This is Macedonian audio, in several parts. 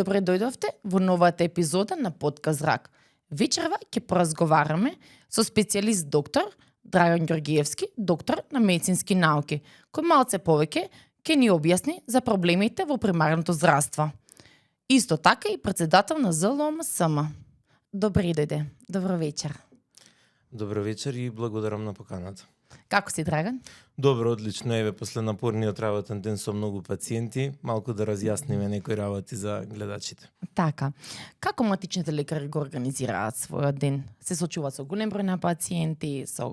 Добре дојдовте во новата епизода на Подкаст Зрак. Вечерва ќе поразговараме со специјалист доктор Драган Ѓоргиевски, доктор на медицински науки, кој малце повеќе ќе ни објасни за проблемите во примарното здравство. Исто така и председател на ЗЛОМСМ. Добре дојде. Добро вечер. Добро вечер и благодарам на поканата. Како си, Драган? Добро, одлично. Еве, после напорниот работен ден со многу пациенти, малку да разјасниме некои работи за гледачите. Така. Како матичните лекари го организираат својот ден? Се соочуваат со голем број на пациенти, со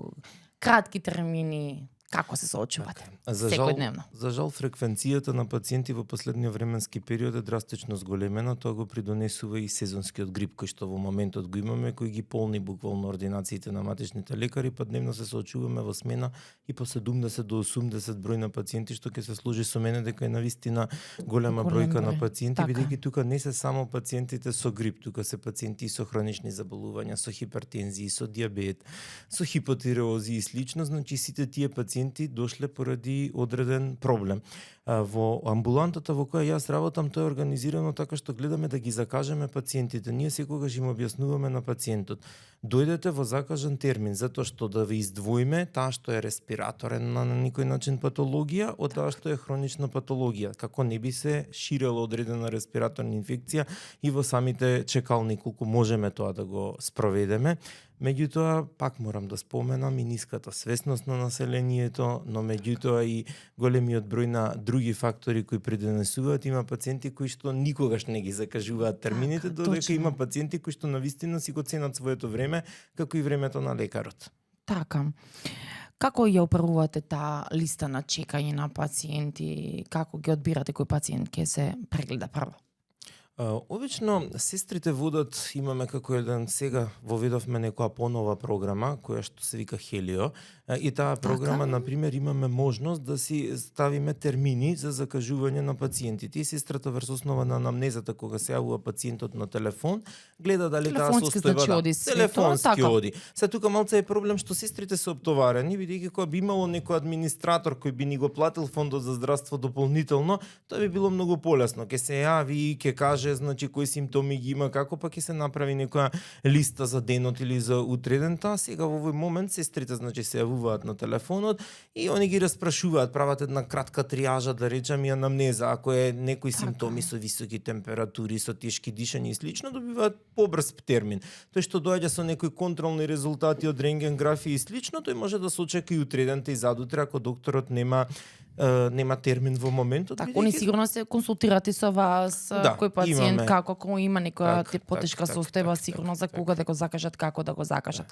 кратки термини? Како се соочувате? Секојдневно. За жал, фреквенцијата на пациенти во последниот временски период е драстично зголемена, тоа го придонесува и сезонскиот грип кој што во моментот го имаме, кој ги полни буквално ординациите на матичните лекари, па дневно се соочуваме во смена и по 70 до 80 број на пациенти, што ќе се служи со мене дека е навистина голема бројка на пациенти, бидејќи тука не се само пациентите со грип, тука се пациенти со хронични заболувања, со хипертензија, со диабет, со хипотиреози и слично, значи сите тие пациенти дошле поради одреден проблем. Во амбулантата во која јас работам, тоа е организирано така што гледаме да ги закажеме пациентите. Ние секогаш им објаснуваме на пациентот: дојдете во закажан термин, затоа што да ви издвоиме таа што е респираторен на никој начин патологија од таа што е хронична патологија, како не би се ширела одредена респираторна инфекција и во самите чекални, колку можеме тоа да го спроведеме. Меѓутоа, пак морам да споменам и ниската свесност на населението, но меѓутоа и големиот број на други фактори кои придонесуваат. Има пациенти кои што никогаш не ги закажуваат термините, додека има пациенти кои што навистина си го ценат своето време, како и времето на лекарот. Така. Како ја оперувате таа листа на чекање на пациенти? Како ги одбирате кој пациент ќе се прегледа прво? Обично сестрите водат, имаме како еден, сега воведовме некоја понова програма која што се вика Хелио, и таа програма, например, имаме можност да си ставиме термини за закажување на пациентите. И сестрата врз основа на анамнезата кога се јавува пациентот на телефон, гледа дали таа состојба телефонски оди. Се тука малце е проблем што сестрите се оптоварени, бидејќи кога би имало некој администратор кој би ни го платил фондот за здравство дополнително, тоа би било многу полесно. Ке се јави и ке каже значи кои симптоми ги има, како па ќе се направи некоја листа за денот или за утреден. Таа сега во овој момент сестрите значи се јавуваат на телефонот и они ги распрашуваат, прават една кратка триажа, да речам, и анамнеза. Ако е некои симптоми со високи температури, со тешки дишања и слично, добиваат побрз термин. Тој што доаѓа со некои контролни резултати од рентгенграфија и слично, тој може да се очека и утредента и задутре ако докторот нема термин во моментот. Така, они сигурно се консултирате со вас, кој пациент, како има некоја потешка состојба, сигурно за кога да го закажат, како да го закажат.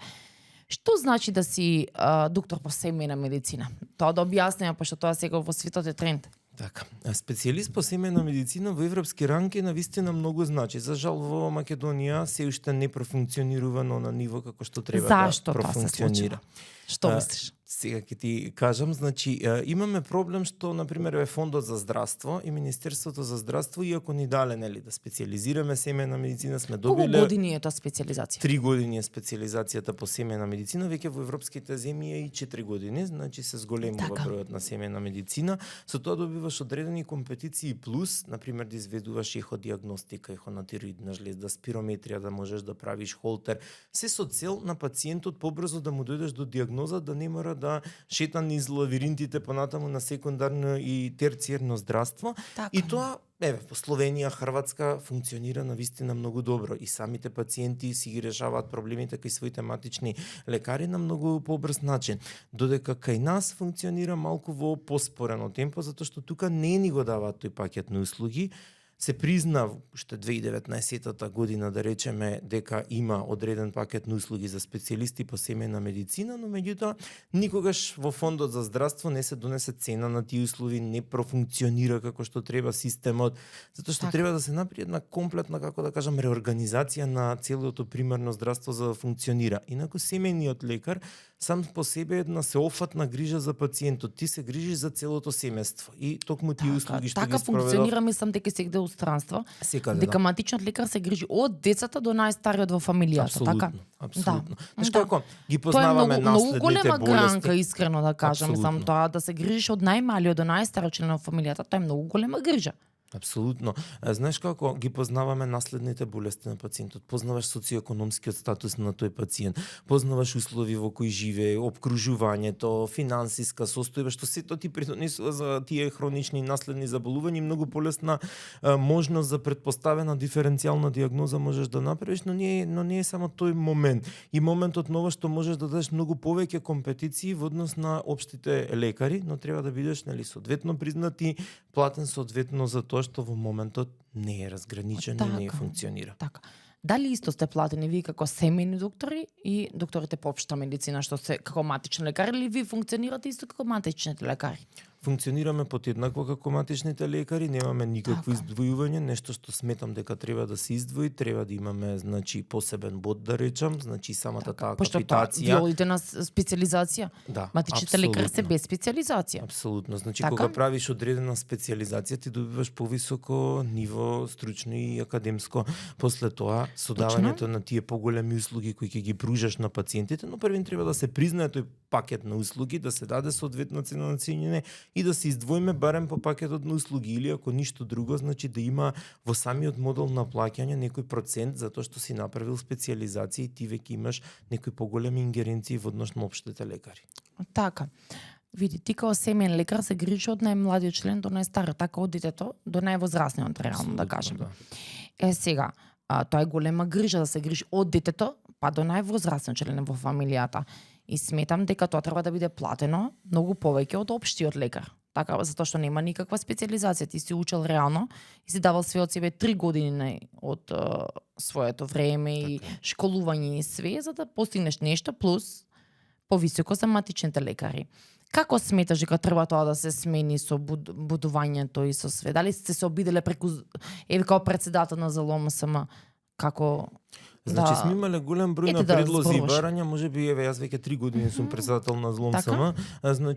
Што значи да си доктор по семејна медицина? Тоа да објаснеме, пошто тоа сега во светот е тренд. Така, специјалист по семејна медицина во европски ранг е навистина многу значи. За жал во Македонија се уште не профункционирува на ниво како што треба да профункционира. Што мислиш? Сега ќе ти кажам, значи имаме проблем што на пример е фондот за здравство и Министерството за здравство, иако ни дале нели да специјализираме семејна медицина, сме добиле. Колку години е тоа специјализација? 3 години е специјализацијата по семејна медицина, веќе во европските земји е и 4 години, значи се зголемува бројот на семејна медицина. Со тоа добиваш одредени компетиции плюс, на пример да изведуваш еходиагностика, ехонатироидна жлезда, спирометрија, да можеш да правиш холтер, се со цел на пациентот побрзо да му дојдеш до диагноза, да не мора да шета низ лавиринтите понатаму на секундарно и терциерно здравство. Така. И тоа, еве, по Словенија, Хрватска функционира навистина многу добро и самите пациенти си ги решаваат проблемите кај своите матични лекари на многу побрз начин. Додека кај нас функционира малку во поспорено темпо, затоа што тука не ни го даваат тој пакет на услуги. Се призна уште 2019 година, да речеме, дека има одреден пакет на услуги за специјалисти по семејна медицина, но меѓутоа никогаш во фондот за здравство не се донесе цена на тие услуги, не профункционира како што треба системот, затоа што треба да се направи една комплетна, како да кажам, реорганизација на целото примарно здравство за да функционира. Инаку семејниот лекар сам по себе една сеофатна грижа за пациентот. Ти се грижиш за целото семејство и токму тие услуги што така ги спроведов. Така функционира, мислам дека сегде устранство, дека матичниот лекар се грижи од децата до најстариот во фамилијата, апсолутно, така? Апсолутно. Знаеш како ги познаваме наследните болести. Тоа е многу голема гранка, искрено да кажам, мислам, тоа да се грижиш од најмалиот до најстариот член во фамилијата, тоа е многу голема грижа. Апсолутно. Знаеш како ги познаваме наследните болести на пациентот, познаваш социоекономскиот статус на тој пациент, познаваш услови во кои живее, обкружувањето, финансиска состојба, што сето ти придонесува за тие хронични наследни заболувања и многу полесна можност за претпоставена диференцијална дијагноза можеш да направиш, но не е само тој момент. И моментот на ова што можеш да дадеш многу повеќе компетиции во однос на општите лекари, но треба да бидеш соодветно признати, платен соодветно за тоа што во моментот не е разграничен и не функционира. Така. Дали исто сте платени вие како семејни доктори и докторите по општа медицина што се како матични лекари, или ви функционирате исто како матичните лекари? Функционираме подеднакво како матичните лекари, немаме никакво издвојување, нешто што сметам дека треба да се издвои, треба да имаме посебен бод да речам, самата таа капитација. Вие одите на специализација. Да, матичните лекари се без специализација. Апсолутно. Кога правиш одредена специализација, ти добиваш повисоко ниво стручно и академско. После тоа, содавањето на тие поголеми услуги кои ќе ги пружаш на пациентите, но првен треба да се признае тој пакет на услуги, да се даде соодветна цена на цењење и да се издвоиме барем по пакетот на услуги, или ако ништо друго, да има во самиот модел на плаќање некој процент затоа што си направил специализација и ти веќе имаш некои поголеми ингеренции во однос на општите лекари. Така. Види, ти као семеен лекар се грижи од најмладиот член до најстариот, така од детето до највозрасниот, реално да кажем. Да. Сега, тоа е голема грижа да се грижи од детето па до највозрасниот член во фамилијата. И сметам дека тоа треба да биде платено многу повеќе од општиот лекар. Така, затоа што нема никаква специализација. Ти си учел реално и си давал све од себе 3 години од своето време и школување и све, за да постигнеш нешто плюс повисоко за матичните лекари. Како сметаш дека треба тоа да се смени со будувањето и со све? Дали сте се обиделе преку како председател на ЗЛОМСМ, како сме имале голем број на предлози и барања, можеби јас веќе 3 години сум председател на ЗЛОМСМ,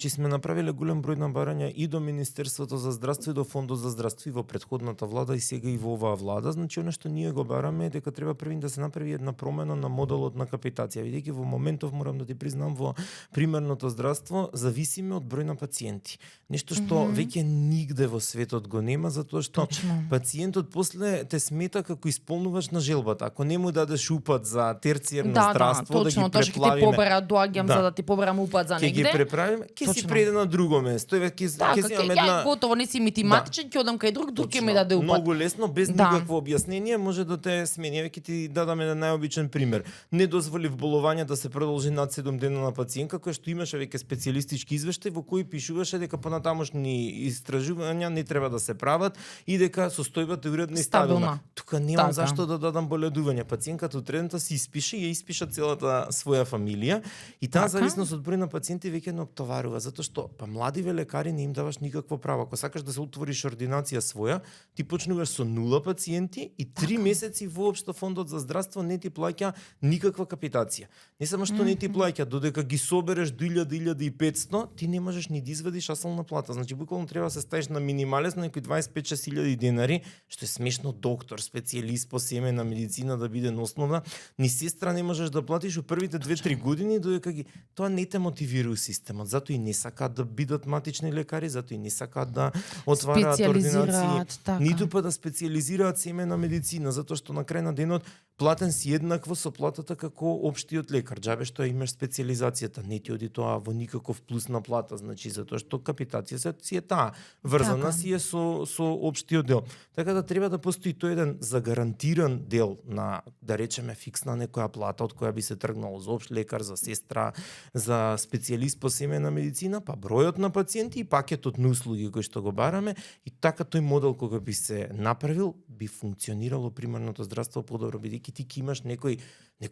сме направиле голем број на барања и до Министерството за здравство и до Фондот за здравство и во претходната влада и сега и во оваа влада. Она што ние го бараме е дека треба првин да се направи една промена на моделот на капитација, бидејќи во моментов морам да ти признам во примерното здравство зависиме од број на пациенти. Нешто што веќе нигде во светот го нема, затоа што пациентот после те смета како исполнуваш на желбата. Ако не му дадеш упат за терцијерно здравство, да ги преплавиме. Точно, ќе ти побера, доаѓам за да ти поберам упат за негде. Ќе ги преправиме, ќе си преде на друго место. Ќе си имаме една... готово, не си математичен, ќе одам кај друг ќе ми даде упат. Многу лесно, без никакво објаснение, може да те смени. Ќе ти дадам еден најобичен пример. Не дозволи болување да се продолжи над 7 дена на пациентка, која што имаше веќе специјалистички извештај во кој пишуваше дека понатамошни истражувања не треба да се прават и дека состојбата е уредна и стабилна. Тука немам зашто да дадам боледување. Пациентката утредната си испише и ја испиша целата своја фамилија и таа зависност од број на пациенти веќе не оптоварува, затоа што младиве лекари не им даваш никакво право. Ако сакаш да се отвориш ординација своја, ти почнуваш со 0 пациенти и 3 месеци воопшто Фондот за здравство не ти плаќа никаква капитација. Не само што не ти плаќа, додека ги собереш до 1000-1500, ти не можеш ни да извадиш асална плата. Буквално треба да се ставиш на минималец на некои 25-6 илјади денари, што е смешно доктор, специјалист по семејна медицина да биде на основна, ни сестра не можеш да платиш у првите 2-3 години, додека тоа не те мотивира системот. Затоа и не сакаат да бидат матични лекари, затоа и не сакаат да отвараат ординации, ниту па да специјализираат семејна медицина, затоа што на крај на денот платен си еднакво со платата како општиот лекар. Џабе што имаш специјализацијата, не ти оди тоа во никаков плюс на плата, затоа што капитација си е таа, врзана си е со општиот дел. Така да треба да постои тој еден загарантиран дел на, да речеме, фиксна некоја плата од која би се тргнало за општ лекар, за сестра, за специјалист по семејна медицина, па бројот на пациенти и пакетот на услуги кои што го бараме, и така тој модел кога би се направил, би функционирало примерното здравство подобро, бидејќи ти ќе имаш некој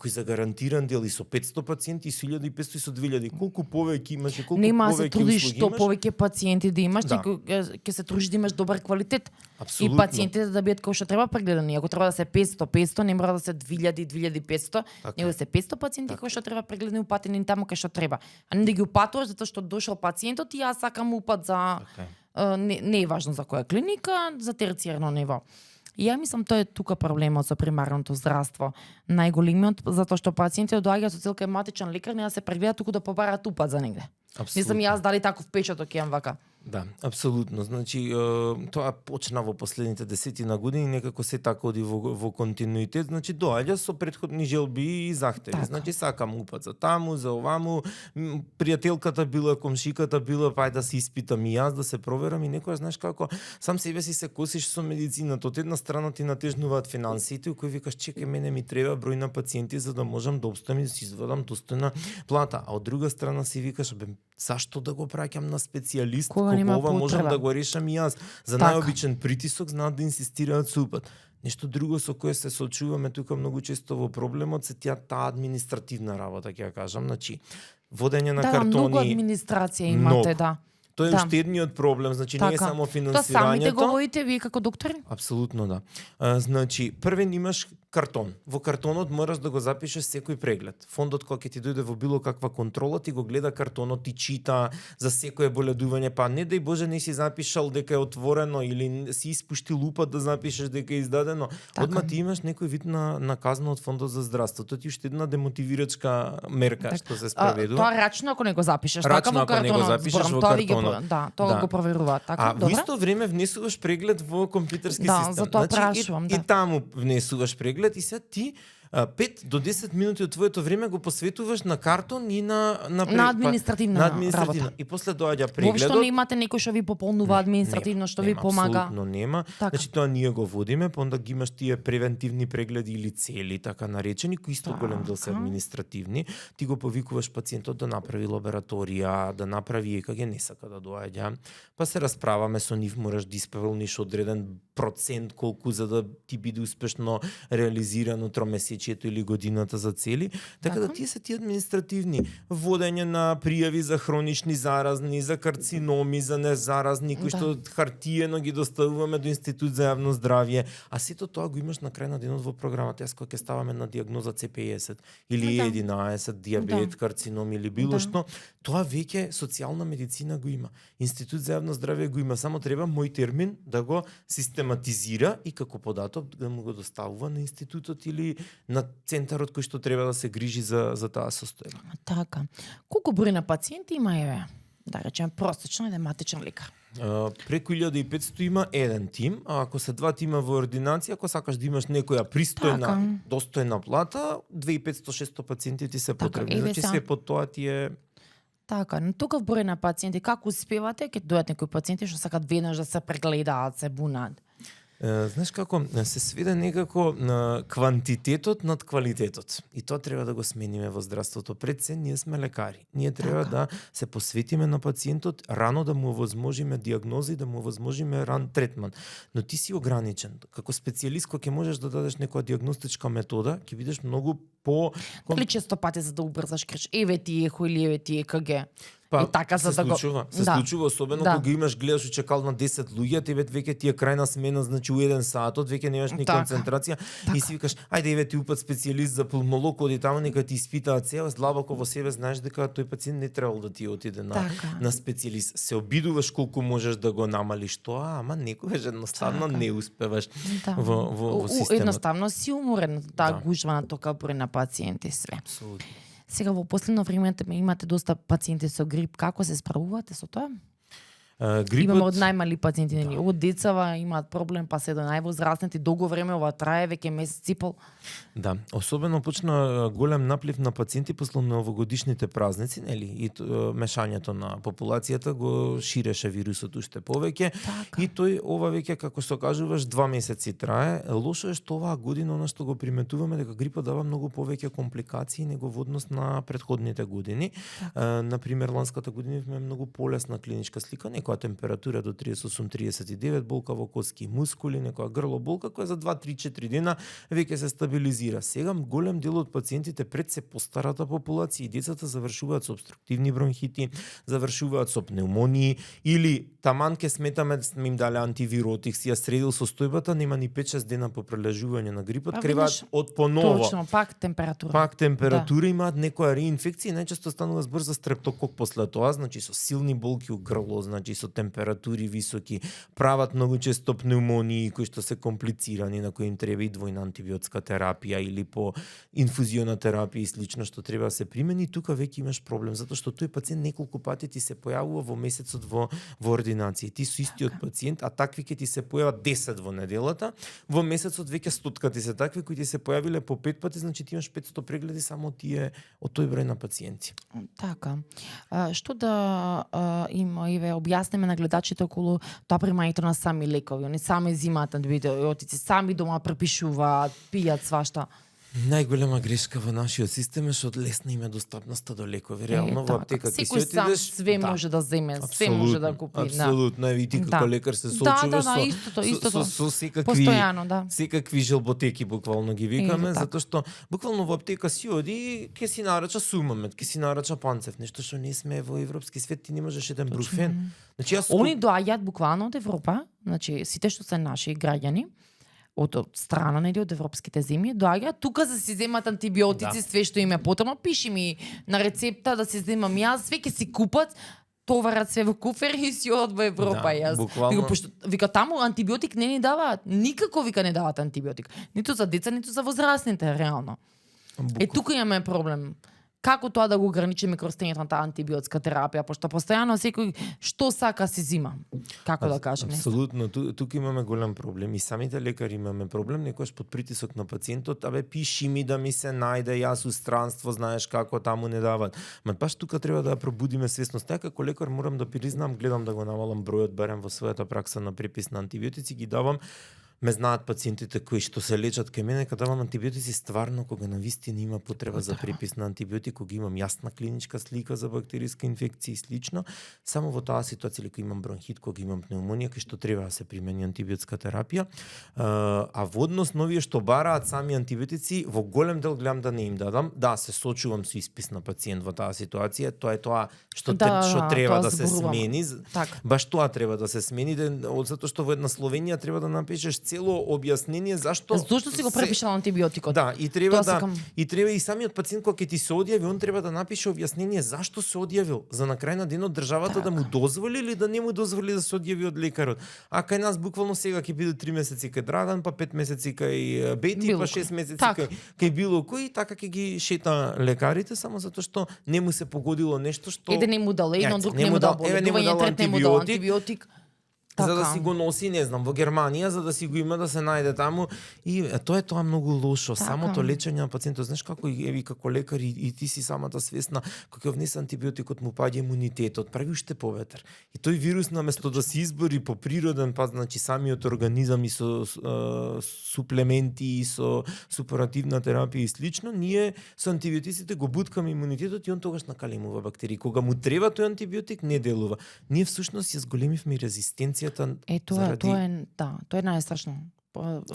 загарантиран дел и со 500 пациенти, и со 1500 и со 2000. Колку повеќе имаш и колку повеќе услуги имаш. Нема се трудиш што повеќе пациенти да имаш, ќе се трудиш да имаш добар квалитет. Абсолютно. И пациентите да бидат како што треба прегледани. Ако треба да се 500, не мора да се 2000-2500, него да се 500 пациенти кои што треба прегледани, упатени таму кај што треба. А не да ги упатуваш затоа што дошол пациентот и јас сакам упат за не е важно за која клиника, за терцијерно ниво. И ја мислам тоа е тука проблемот со примарното здравство. Најголемиот, затоа што пациентите доаѓаат со цел матичен лекар, не да се прегледаат, туку да побараат упат за негде. Мислам јас дали таков печаток имам вака. Да, апсолутно. Значи, тоа почна во последните 10 години, некако се така оди во континуитет, значи доаѓа со претходни желби и захтеви. Така. Значи сакам упат за таму, за оваму, пријателката била, комшиката била, па ајде да се испитам и јас, да се проверам и некојаш знаеш како сам себе си се косиш со медицината. Од една страна ти натежнуваат финансите, кои викаш чекај, мене ми треба број на пациенти за да можам да обстојам и да си извадам достојна плата. А од друга страна си викаш, бе, зашто да го праќам на специјалист, Кога нема ова можам потреба. да го решам и јас. За Така. најобичен притисок знаат да инсистираат со упат. Нешто друго со кое се соочуваме тука многу често во проблемот се таа административна работа, ќе ја кажам, значи водење на Да, картони. многу администрација имате, многу. да. Тоа е Да. уште едниот проблем, значи не е Така. само Тоа самите го финансирањето. водите вие како доктори? Апсолутно да. Значи, првен имаш картон. Во картонот мораш да го запишеш секој преглед. Фондот кога ќе ти дојде во било каква контрола, ти го гледа картонот, ти чита за секое боледување, па не дај Боже не си запишал дека е отворено или си испуштил упат да запишеш дека е издадено. Така. Одма ти имаш некој вид на казна од Фондот за здравство. Тоа ти уште една демотивирачка мерка Така. што се спроведува. Тоа рачно ако не го запишеш, Рачно така во ако не го картонот. запишеш зборам, во тоа ви ги картонот. да, тоа Да. го проверуваат, така? А во Добре? исто време внесуваш преглед во компјутерски Да, систем. за тоа Значи, прашувам, и да. таму внесуваш преглед и сега ти 5 до 10 минути од твоето време го посветуваш на картон и на административна работа. И после доаѓа Воопшто прегледот. не имате некој што ви пополнува административно, што ви Нема, помага. Апсолутно нема. Така. Значи тоа ние го водиме, па онда ги имаш тие превентивни прегледи или цели, така наречени, кои исто голем дел се Така. административни. Ти го повикуваш пациентот да направи лабораторија, да направи ЕКГ, не сака да доаѓа. Па се расправаме со нив, мораш да исполниш одреден процент колку за да ти биде успешно реализирано тромесечието или годината за цели. Така да Така. тие се ти административни. Водење на пријави за хронични заразни, за карциноми, за незаразни, кои Да. што хартиено ги доставуваме до Институт за јавно здравје, а сето тоа го имаш на крај на денот во програмата. Јас кога ќе ставаме на диагноза C50 или Да. E11, диабет, Да. карцином или било Да. што, тоа веќе социјална медицина го има. Институт за јавно здравје го има, само треба мој термин да го систематизира и како податок да му го доставува на институтот или на центарот кој што треба да се грижи за таа состојба. Така. Колку број на пациенти има еве? Да речеме просечно еден матичен лекар. Преку 1500 има еден тим, а ако се два тима во ординација, ако сакаш да имаш некоја пристојна, Така. достојна плата, 2500-600 пациенти ти се Така, потребни. еве Значи сега. се под тоа ти е Така, на тука број на пациенти, како успевате, ќе дојдат некои пациенти што сакат веднаш да се прегледаат, се бунаат. Знаеш како се сведе некако на квантитетот над квалитетот. И тоа треба да го смениме во здравството. Пред се ние сме лекари. Ние треба Така. да се посветиме на пациентот, рано да му овозможиме диагнози, да му овозможиме ран третман. Но ти си ограничен. Како специјалист кој ќе можеш да дадеш некоја диагностичка метода, ќе бидеш многу по Дали често пати за да убрзаш креш, еве ти ехо или еве ти ЕКГ. Па, И така за се да го- случува, се Да. случува особено Да. кога имаш гледаш у чекална 10 луѓе, тебе веќе ти е крајна смена, значи у 1 сатот, веќе немаш ни Така. концентрација Така. и си викаш, ајде еве ти упат специјалист за пулмолог, оди таму нека ти испитаат се, длабоко во себе знаеш дека тој пациент не требал да ти отиде Така. на специјалист. Се обидуваш колку можеш да го намалиш тоа, ама некогаш едноставно Така. не успеваш Да. во системот. Едноставно си уморен таа Да. гужва на тока број на пациенти све. Апсолутно. Сега во последно време имате доста пациенти со грип, како се справувате со тоа? Имаме од најмали пациенти, нели, од децава имаат проблем, па се до највозрастните, долго време ова трае, веќе месец и пол. Да, особено почна голем наплив на пациенти после новогодишните празници, нели, и мешањето на популацијата го ширеше вирусот уште повеќе. Така. И тој ова веќе како што кажуваш 2 месеци трае. Лошо е што оваа година она што го приметуваме дека грипот дава многу повеќе компликации него во однос на претходните години. Например, ланската година имаме многу полесна клиничка слика, некоја температура до 38-39, болка во коски и мускули, некоја грло болка која за 2-3-4 дена веќе се стабилизира. Сега голем дел од пациентите пред се постарата популација и децата завршуваат со обструктивни бронхити, завршуваат со пневмонии или таман ке сметаме сме им дале антивиротик, си ја средил состојбата, нема ни 5-6 дена по прележување на грипот, Па, креваат видиш, од поново. Точно, пак температура. Пак температура, имаат некоја реинфекција, најчесто станува збор за стрептокок после тоа, значи со силни болки у грло, значи со температури високи, прават многу често пневмонии кои што се комплицирани, на кои им треба и двојна антибиотска терапија или по инфузиона терапија и слично што треба да се примени, тука веќе имаш проблем затоа што тој пациент неколку пати ти се појавува во месецот во ординација. Ти со истиот пациент, а такви ќе ти се појават 10 во неделата, во месецот веќе 100 ти се такви кои ти се појавиле по 5 пати, значи ти имаш 500 прегледи само тие од тој број на пациенти. Така. Што да има, Иве, објасниме на гледачите околу тоа примањето на сами лекови. Они сами земаат антибиотици, сами дома препишуваат, пијат свашта. Најголема грешка во нашиот систем е што лесна им е достапноста до лекови. Реално во аптека ти се отидеш, све може да земе, све може да купи. Апсолутно, и ти како лекар се соочуваш со секакви постојано, да. Секакви желботеки буквално ги викаме, затоа што буквално во аптека си оди, ќе си нарача сумамет, ќе си нарача панцев, нешто што не сме во европски свет, ти не можеш еден бруфен. Значи Они доаѓаат буквално од Европа, значи сите што се наши граѓани од страна нели од европските земји, доаѓаат тука за да си земат антибиотици, све што им е потребно, пиши ми на рецепта да си земам јас, све ќе си купат, товарат се во куфер и си од во Европа јас. Буквално... Вика таму антибиотик не ни даваат, никако вика не даваат антибиотик, ниту за деца, ниту за возрастните реално. Тука имаме проблем. Како тоа да го ограничиме користењето на таа антибиотска терапија, пошто постојано секој што сака си зима. Како да кажеме? Апсолутно, тука имаме голем проблем и самите лекари имаме проблем, некојаш под притисок на пациентот, абе пиши ми да ми се најде, јас у странство, знаеш како таму не дават. Ма баш тука треба да ја пробудиме свесност. Ја како лекар морам да признам, гледам да го намалам бројот барем во својата пракса на препис на антибиотици, ги давам. Ме знаат пациентите кои што се лечат кај мене, кога давам антибиотици стварно кога навистина има потреба за препис на антибиотик, кога имам јасна клиничка слика за бактериска инфекција и слично, само во таа ситуација или кога имам бронхит, кога имам пневмонија, кај што треба да се примени антибиотска терапија, а во однос на овие што бараат сами антибиотици, во голем дел гледам да не им дадам, да се сочувам со испис на пациент во таа ситуација, тоа е тоа што што треба да се смени. Баш тоа треба да се смени, затоа што во една Словенија треба да напишеш цело објаснение зашто си го препишал антибиотикот. Да, и треба и треба и самиот пациент кога ќе ти се одјави, он треба да напише објаснение зашто се одјавил, за на крај на денот државата да му дозволи или да не му дозволи да се одјави од лекарот. А кај нас буквално сега ќе биде 3 месеци кај Драган, па 5 месеци кај Бети, па 6 месеци кај било кој, така ќе ги шета лекарите само затоа што не му се погодило нешто што еден не му дал, еден друг не му дал антибиотик. За да си го носи, не знам, во Германија, за да си го има да се најде таму. И тоа е тоа многу лошо. Самото лечење на пациентот, знаеш како еви како лекар и ти си самата свесна, кога внесе антибиотикот му паѓа имунитетот, прави уште поветар. И тој вирус наместо да се избори по природен пат, значи самиот организам и со суплементи и со супоративна терапија и слично, ние со антибиотиците го буткаме имунитетот и он тогаш накалемува бактерии. Кога му треба тој антибиотик, не делува. Ние всушност ја зголемивме резистенција. Тоа е најстрашно.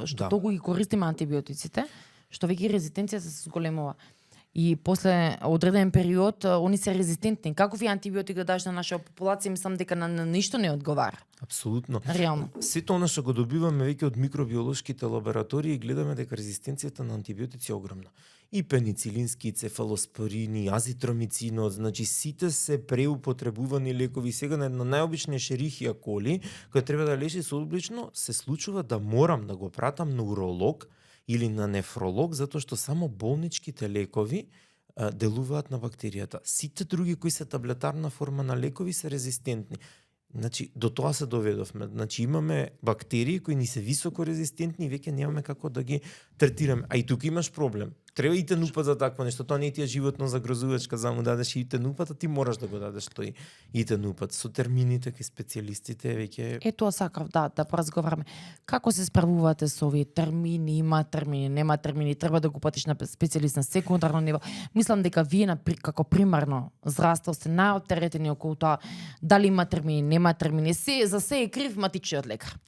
Што толку ги користиме антибиотиците, што веќе резистенцијата се зголемува. И после одреден период они се резистентни. Каков е антибиотик да дадеш на нашата популација, мислам дека на ништо не одговара. Апсолутно. Реално. Сето она што го добиваме веќе од микробиолошките лаборатории, гледаме дека резистенцијата на антибиотици е огромна. И пеницилински, и цефалоспорини, азитромицинот, значи сите се преупотребувани лекови. Сега на една најобична Ешерихија коли, која треба да лечи соодблично, се случува да морам да го пратам на уролог или на нефролог, затоа што само болничките лекови делуваат на бактеријата. Сите други кои се таблетарна форма на лекови се резистентни. Значи, до тоа се доведовме. Значи, имаме бактерии кои ни се високо резистентни и веќе немаме како да ги третираме. А и тука имаш проблем. Треба и тенупат за такво нешто, тоа не е тие животно загрозувачка за му дадеш и тенупат, а ти мораш да го дадеш тој и тенупат. Со термините кај специјалистите веќе тоа сакав да поразговараме. Како се справувате со овие термини, има термини, нема термини, треба да го патиш на специјалист на секундарно ниво. Мислам дека вие како примарно здравство сте најоптеретени околу тоа дали има термини, нема термини. За се е крив матичниот лекар.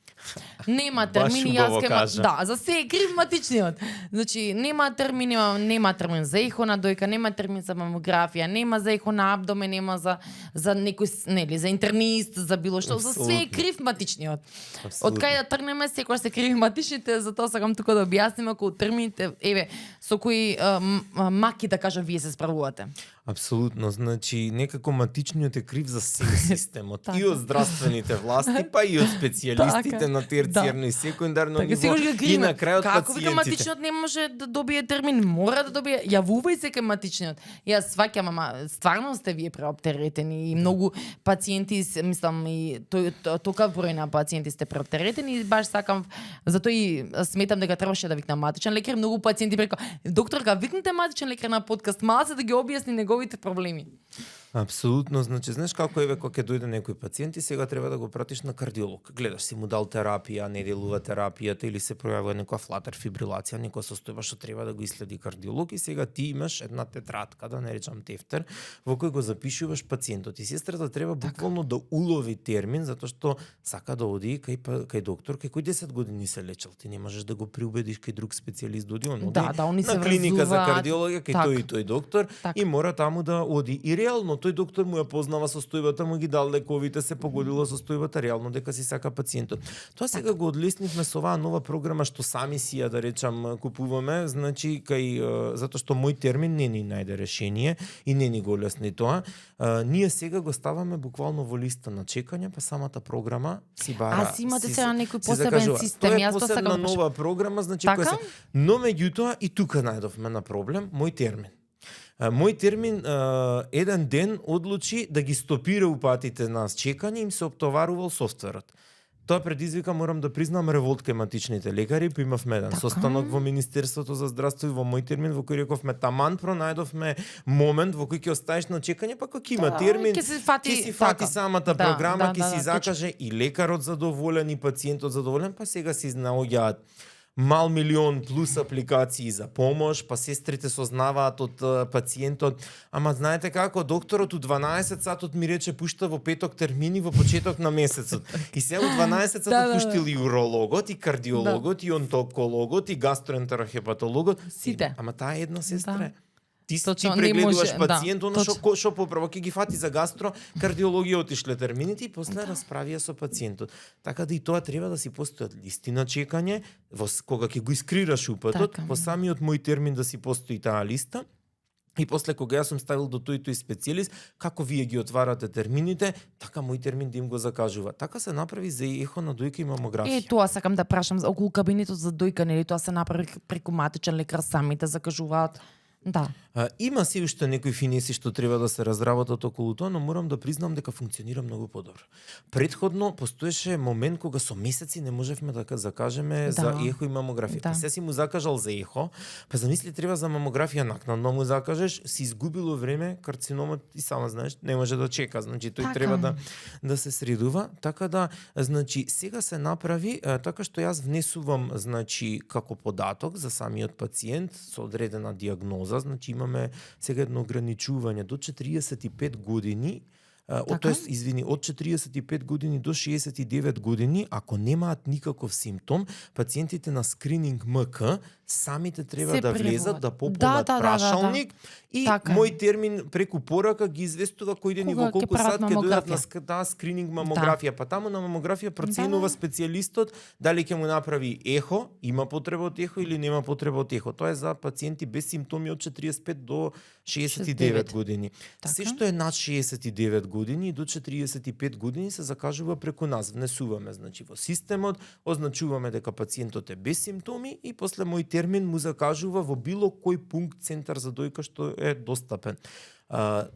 Нема Баш термини, јас убаво ке кажа. да, за се е крив матичниот. Значи нема термини, нема термин за ехо на дојка, нема термин за мамографија, нема за ехо на абдомен, нема за некој нели, за интернист, за било што, за све е Апсолутно. крив матичниот. Апсолутно. Од кај да тргнеме, секогаш се криви матичните, затоа сакам тука да објасним ако термините, еве, со кои маки да кажам вие се справувате. Апсолутно, значи некако матичниот е крив за сим системот, Така. и од здравствените власти, па и од специјалистите Така. на терцијарно и секундарно Така ниво секогаш ги и криме. на крајот Како вика пациентите. матичниот не може да добие термин, мора да добие. Јавувај се кај матичниот. Јас сваќам, ама стварно сте вие преоптеретени и многу пациенти, мислам и токав број на пациенти сте преоптеретени и баш сакам, затоа и сметам дека требаше да викнам матичен лекар. Многу пациенти прека, докторка, викнете матичен лекар на подкаст, малце да ги објасни неговите проблеми. Апсолутно, значи знаеш како еве кога ќе дојде некој пациент и сега треба да го пратиш на кардиолог. Гледаш си му дал терапија, не делува терапијата или се пројавува некоја флатер фибрилација, некоја состојба што треба да го исследи кардиолог и сега ти имаш една тетрадка, да не речам тефтер, во кој го запишуваш пациентот и сестрата треба буквално да улови термин затоа што сака да оди кај доктор, кај кој 10 години се лечел. Ти не можеш да го приубедиш кај друг специјалист да оди, он оди Да, они се на клиника за врзуваат. кардиологија кај Така. тој и тој доктор Така. и мора таму да оди. И реално тој доктор му ја познава состојбата, му ги дал лековите, се погодила состојбата, реално дека си сака пациентот. Тоа сега го одлеснивме со оваа нова програма што сами си ја да речам купуваме, значи затоа што мој термин не ни најде решение и не ни го лесни тоа. Ние сега го ставаме буквално во листа на чекање, па самата програма си бара. А си имате сега некој си посебен закажува. систем, Тоа е јас тоа посебна сакам да нова програма, значи Така? која се. Но меѓутоа и тука најдовме на проблем мој термин. Мој термин еден ден одлучи да ги стопира упатите на чекање, им се оптоварувал софтверот. Тоа предизвика, морам да признам, револт кај матичните лекари, па имавме еден Така. состанок во Министерството за здравство и во мој термин во кој рековме таман пронајдовме момент во кој ќе оставиш на чекање, па кога има Да, термин, ќе се фати, ќе си фати така. самата Да, програма, да, ќе си точно. закаже и лекарот задоволен и пациентот задоволен, па сега си наоѓаат мал милион плюс апликации за помош, па сестрите сознаваат од пациентот. Ама знаете како, докторот у 12 сатот ми рече пушта во петок термини во почеток на месецот. И сега у 12 сатот Да. пуштил и урологот, и кардиологот, и онтокологот, и гастроентерохепатологот. Сите. Ама таа е една сестра. Да. е. Ти Точно, не прегледуваш може, да, пациент, оно точно. што поправо ќе ги фати за гастро, кардиологија отишле термините и после расправија со пациентот. Така да и тоа треба да си постојат листи на чекање, кога ќе го искрираш упатот, Така. по самиот мој термин да си постои таа листа. И после кога јас сум ставил до тој специјалист, како вие ги отварате термините, така мој термин да им го закажува. Така се направи за ехо на дојка и мамографија. Тоа сакам да прашам за околу кабинетот за дојка, нели тоа се направи преку матичен лекар, самите закажуваат. Да. Има се уште некои финеси што треба да се разработат околу тоа, но морам да признам дека функционира многу подобро. Предходно постоеше момент кога со месеци не можевме да закажеме за ехо и мамографија. Да. Па се си му закажал за ехо, па замисли треба за мамографија накнадно му закажеш, си изгубило време, карциномот и сама знаеш, не може да чека, значи тој Така треба е. да се средува, така да значи сега се направи така што јас внесувам значи како податок за самиот пациент со одредена дијагноза, значи имаме сега едно ограничување до 45 години, тоест, извини, од 45 години до 69 години, ако немаат никаков симптом, пациентите на скрининг МК самите треба Се да влезат, преборат. да пополнат Да. прашалник и Така е. мој термин преку порака ги известува кој ден и Кога во ќе колку прават сат ќе дојдат мамографија. на таа скрининг мамографија. Па таму на мамографија проценува специјалистот дали ќе му направи ехо, има потреба од ехо или нема потреба од ехо. Тоа е за пациенти без симптоми од 45 до 69 години. Така. Се што е над 69 години и до 45 години се закажува преку нас. Внесуваме значи во системот, означуваме дека пациентот е без симптоми и после мој термин му закажува во било кој пункт центар за дојка што е достапен.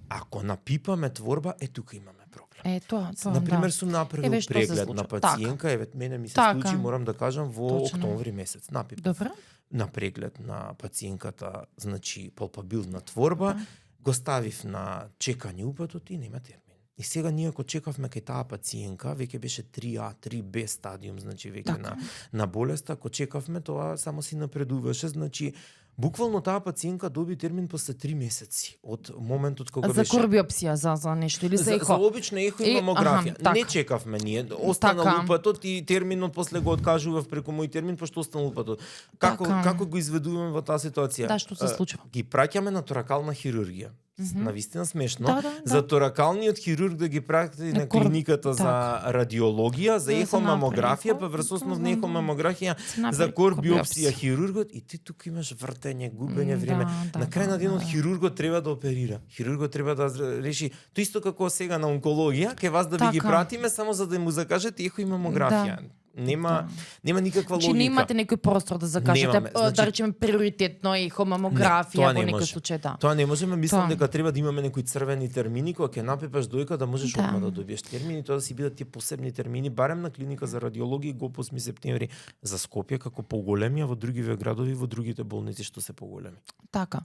Ако напипаме творба, тука имаме проблем. Тоа, Например, да. сум направил Еве што се преглед случува. на пациентка, мене ми се Така. случи, морам да кажам, во Точно. октомври месец. Напипав Добро. на преглед на пациенката, значи палпабилна творба, го ставив на чекање упатот и нема термин. И сега ние ако чекавме кај таа пациенка, веќе беше 3А, 3Б стадиум, значи веќе на болеста, ако чекавме, тоа само си напредуваше, значи Буквално таа пациентка доби термин после 3 месеци од моментот кога За беше корбиопсија, за нешто или за за ехо? обична ехо и мамографија. така. Не чекавме ние. Останал Така. упатот и терминот после го откажував преку мој термин пошто останал упатот. Како го изведуваме во таа ситуација? Да, што се случува? Ги праќаме на торакална хирургија. Навистина смешно. Да. За торакалниот хирург да ги прати на кор- клиниката за радиологија, за Да се ехомамографија, направи па врз основна да. ехомамографија Се направи за корбиопсија корбиопсија. хирургот и ти тука имаш вртење, губење Да, време. да, На крај на да, денот да. хирургот треба да оперира. Хирургот треба да реши тоа исто како сега на онкологија, ке вас да ви ги Така. пратиме само за да му закажете ехомамографија. Нема нема никаква Значи логика. немате некој простор да закажете, Немаме, значи- да речеме приоритетно ехо, Не, мамографија тоа во не некој може. случај, да. Тоа не можеме, мислам Тоа. дека треба да имаме некои црвени термини кога ќе напипаш дојка да можеш Да. одма да добиеш термини, тоа да си бидат тие посебни термини, барем на клиника за радиологија го 8 септември за Скопје како поголеми, а во другиве градови, во другите болници што се поголеми. Така.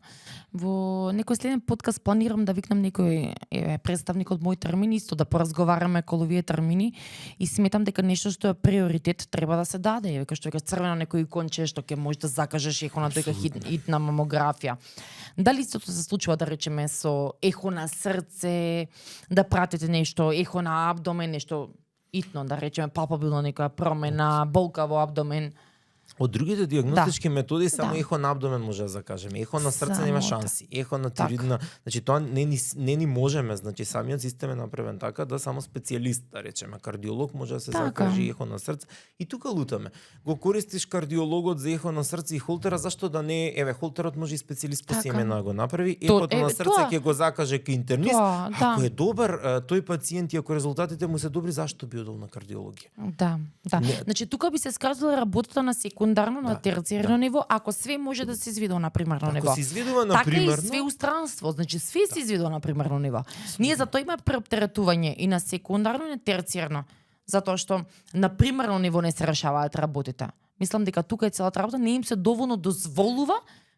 Во некој следен подкаст планирам да викнам некој представник од мој термин исто да поразговараме околу овие термини и сметам дека нешто што е приоритет треба да се даде, веќе што е црвено некој иконче што ќе можеш да закажеш ехо на тој хитна мамографија. Дали истото се случува да речеме со ехо на срце, да пратите нешто, ехо на абдомен, нешто итно, да речеме палпабилно некоја промена, болка во абдомен. Од другите диагностички методи само Да. ехо на абдомен може да закажеме. Ехо на срце Само нема така. шанси. Ехо на тиридна, значи тоа не ни можеме, значи самиот систем е направен така да само специјалист, да речеме, кардиолог може да се Така. закаже ехо на срце и тука лутаме. Го користиш кардиологот за ехо на срце и холтера, зашто да не, еве холтерот може и специјалист по Така. семена да го направи, ехото на срце тоа. ќе го закаже кај интернист. Тоа, да. Ако е добар тој пациент и ако резултатите му се добри, зашто би одел на кардиологија? Да, да. Не. Значи тука би се сказала работата на секундарно, на терцијарно ниво, ако све може да се изведува на примерно ниво. Ако се изведува на Така и примерно, све устранство, значи све се изведува на примерно ниво. Ние за тоа има преоптеретување и на секундарно и на терцијарно, затоа што на примерно ниво не се решаваат работите. Мислам дека тука е целата работа, не им се доволно дозволува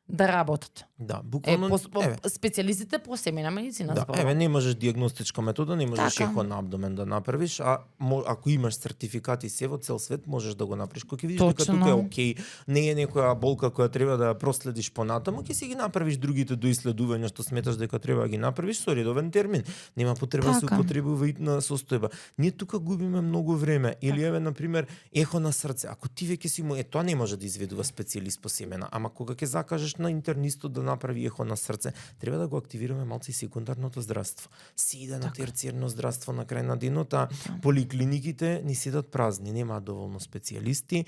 да работат. да, буквално, еве, Специјалистите по семејна медицина да, зборувам. еве не можеш диагностичка метода, не можеш Така. ехо на абдомен да направиш, а ако имаш сертификати се во цел свет можеш да го направиш. Кога ќе видиш дека Точно. тука е окей, не е некоја болка која треба да ја проследиш понатаму, ќе си ги направиш другите доиследувања што сметаш дека треба да ги направиш со редовен термин. Нема потреба да се Така. употребува итна состојба. Ние тука губиме многу време. Или еве на пример ехо на срце. Ако ти веќе си му тоа не може да изведува специјалист по семена, ама кога ќе закажеш на интернистот да направи ехо на срце, треба да го активираме малку и секундарното здравство. Се иде на терцијерно здравство на крај на денот, а поликлиниките ни седат празни, немаат доволно специјалисти,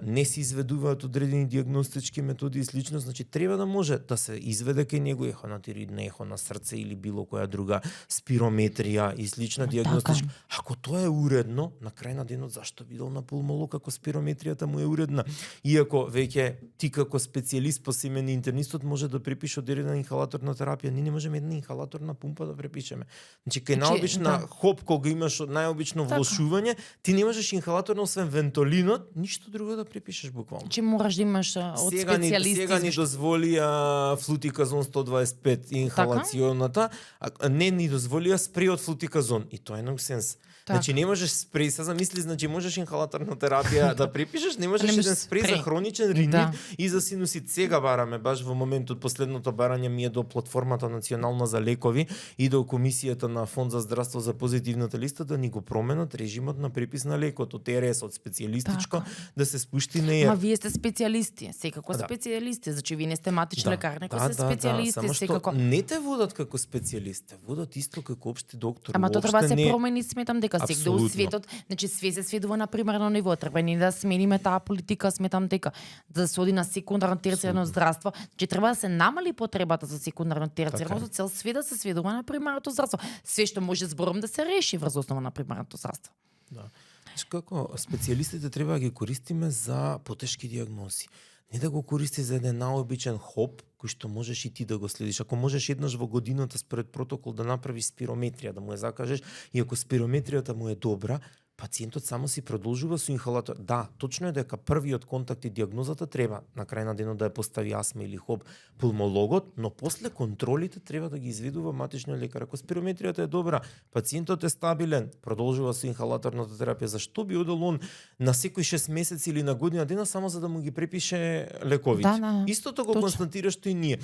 не се изведуваат одредени диагностички методи и слично, значи треба да може да се изведе кај него ехо на тиридна, ехо на срце или било која друга спирометрија и слична диагностичка. Ако тоа е уредно, на крај на денот зашто бидел на пулмолог ако спирометријата му е уредна? Иако веќе ти како специјалист по семени интернистот може да препише одредена инхалаторна терапија, ние не можеме една инхалаторна пумпа да препишеме. Значи кај наобична да. хоп кога имаш најобично Така. влошување, ти не можеш инхалаторно освен вентолинот, ништо друго да препишеш буквално. Значи мораш да имаш од Сега специјалисти. ни дозволија флутиказон 125 инхалационата, а не ни дозволија спреј од флутиказон и тоа е нонсенс. Така. Значи не можеш спреј, се замисли, значи можеш инхалаторна терапија да препишеш, не можеш Не можеш еден спреј за спреј. хроничен ринит Да. и за синусит. Сега бараме баш во моментот последното барање ми е до платформата национална за лекови и до комисијата на Фонд за здравство за позитивната листа да ни го променат режимот на препис на лекот од ТРС од специјалистичко Така. да се спушти на Ма вие сте специјалисти, секако Да. специјалисти, значи вие не сте матични лекари, неко сте само специјалисти, што секако. не те водат како специјалист, те водат исто како општи доктор. Ама тоа треба да се Уопште не- промени, сметам дека сегде у Апсолутно. светот, значи све се сведува на примерно ниво, треба ни да смениме таа политика, сметам дека да се оди на секундарно терцијарно здравство, значи треба да се намали потребата за секундарно терцијарно Така е. со цел све да се сведува на примерното здравство. Све што може збором да се реши врз основа на примерното здравство. Да. Знаеш како, специјалистите треба да ги користиме за потешки диагнози. Не да го користи за еден наобичен хоп, кој што можеш и ти да го следиш. Ако можеш еднаш во годината според протокол да направиш спирометрија, да му ја закажеш, и ако спирометријата му е добра, пациентот само си продолжува со инхалатор. Да, точно е дека првиот контакт и диагнозата треба на крај на денот да ја постави астма или хоп пулмологот, но после контролите треба да ги изведува матичниот лекар. Ако спирометријата е добра, пациентот е стабилен, продолжува со инхалаторната терапија, зашто би одел он на секој 6 месеци или на година дена само за да му ги препише лековите? Да, Истото го констатира што и ние.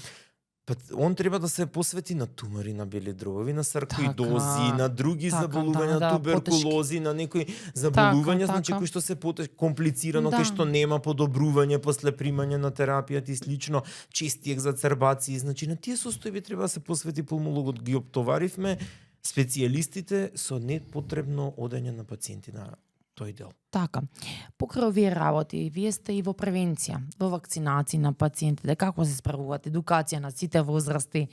Он треба да се посвети на тумори, на бели дробови, на саркоидози, на други заболувања, на туберкулози, на некои заболувања, значи кои што се комплицирано, кои што нема подобрување после примање на терапијата и слично, чести екзацербации, значи на тие состојби треба да се посвети пулмологот. Ги оптоваривме специјалистите со непотребно одење на пациенти на тој дел. Така. Покрај овие работи, вие сте и во превенција, во вакцинација на пациентите. Како се справувате? Едукација на сите возрасти,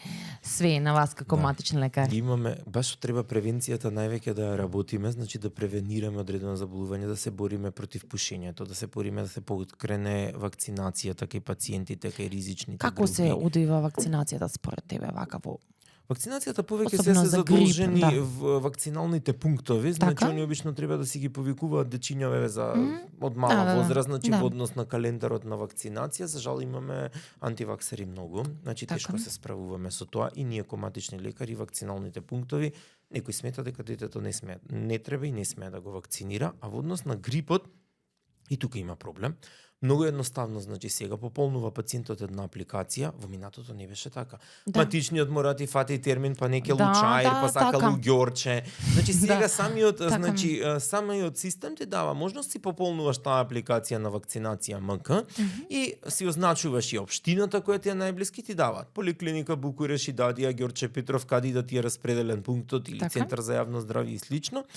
све на вас како матични лекари. Имаме, баш треба превенцијата највеќе да ја работиме, значи да превенираме одредено заболување, да се бориме против пушењето, да се бориме да се покрене вакцинацијата кај пациентите, кај ризичните Како групи. се одвива вакцинацијата според тебе вака во Вакцинацијата повеќе се задолжени в вакциналните пунктови, значи они обично треба да си ги повикуваат дечињаве за од мала возраст, значи во однос на календарот на вакцинација. За жал имаме антиваксери многу, значи тешко се справуваме со тоа и ние коматични лекари вакциналните пунктови. Некој смета дека детето не треба и не смее да го вакцинира, а во однос на грипот и тука има проблем. Многу едноставно, значи сега пополнува пациентот една апликација, во минатото не беше така. Матичниот мора ти фати термин, па неке лучаир, па сакалу ѓорче. Значи сега самиот систем ти дава можност си пополнуваш таа апликација на вакцинација МК и си означуваш и општината која ти е најблиски, ти даваат поликлиника Букуреш и Дадија, Ѓорче Петров, каде да ти е распределен пунктот или центар за јавно здравје и слично,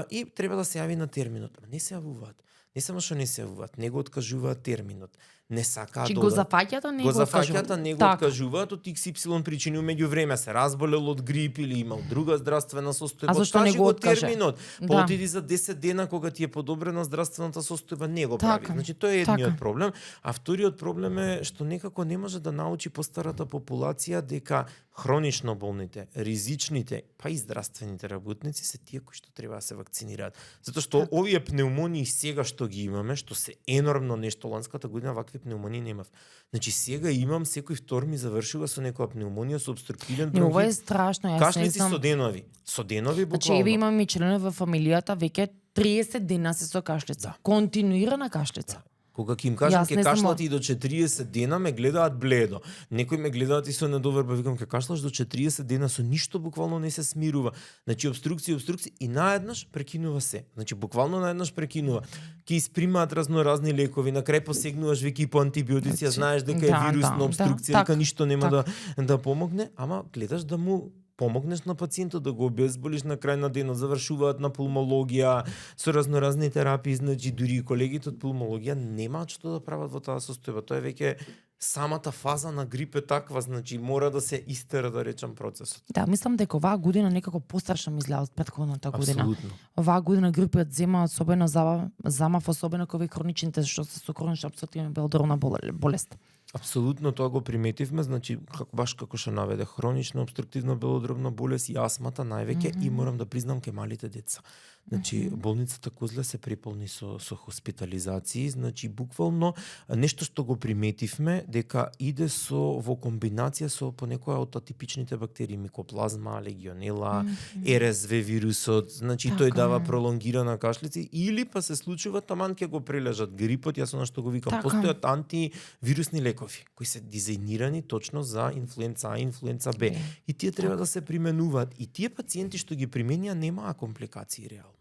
и треба да се јави на терминот. Не се јавуваат. Не само што не се јавуваат, него откажуваат терминот. Не сакаат да го зафаќаат, а не го откажуваат од XY причини, меѓувреме се разболел од грип или имал друга здравствена состојба. А зашто не го откаже? Терминот. Отиди за 10 дена кога ти е подобрена здравствената состојба, не го прави. Значи тој е едниот проблем, а вториот проблем е што некако не може да научи постарата популација дека хронично болните, ризичните, па и здравствените работници се тие кои што треба да се вакцинираат. Затоа што овие пневмонии сега што ги имаме, што се енормно нешто, ланската година вакви пневмонии немав. Значи сега имам секој втор ми завршува со некоја пневмонија со обструктивен бронхит. Ова е страшно, јас кашлици со денови. Со денови буквално. Значи еве имам и членови во фамилијата веќе 30 дена се со кашлица. Континуирана кашлица. Кога ќе им кажам ќе кашлат и до 40 дена, ме гледаат бледо. Некои ме гледаат и со недоверба, викам ќе кашлаш до 40 дена со ништо, буквално не се смирува. Значи обструкција и наеднаш прекинува се. Значи буквално наеднаш прекинува. Ќе испримаат разноразни лекови, на крај посегнуваш веќе и по антибиотици, знаеш дека е вирусна обструкција, дека ништо нема да помогне, ама гледаш да му помогнеш на пациентот да го обезболиш на крај на денот, завршуваат на пулмологија со разноразни терапии, значи дури и колегите од пулмологија немаат што да прават во таа состојба. Тоа е веќе самата фаза на грип е таква, значи мора да се истера, да речам, процесот. Да, мислам дека оваа година некако пострашно ми изгледа од претходната година. Апсолутно. Оваа година грипот зема особено замав, особено кога хроничните што се со хронична опструктивна белодробна болест. Апсолутно тоа го приметивме, значи баш како што наведе, хронична обструктивна белодробна болест и астмата највеќе и морам да признам ке малите деца. Значи болницата Козле се преполни со хоспитализации, значи буквално нешто што го приметивме дека иде во комбинација со понекоја од атипичните бактерии, микоплазма, легионела, РСВ вирусот, значи тој дава пролонгирана кашлица или па се случува таман ќе го прележат грипот, јас она што го викам, постојат антивирусни лекови кои се дизајнирани точно за инфлуенца А, инфлуенца Б и тие треба да се применуваат и тие пациенти што ги применија немаа компликации реално.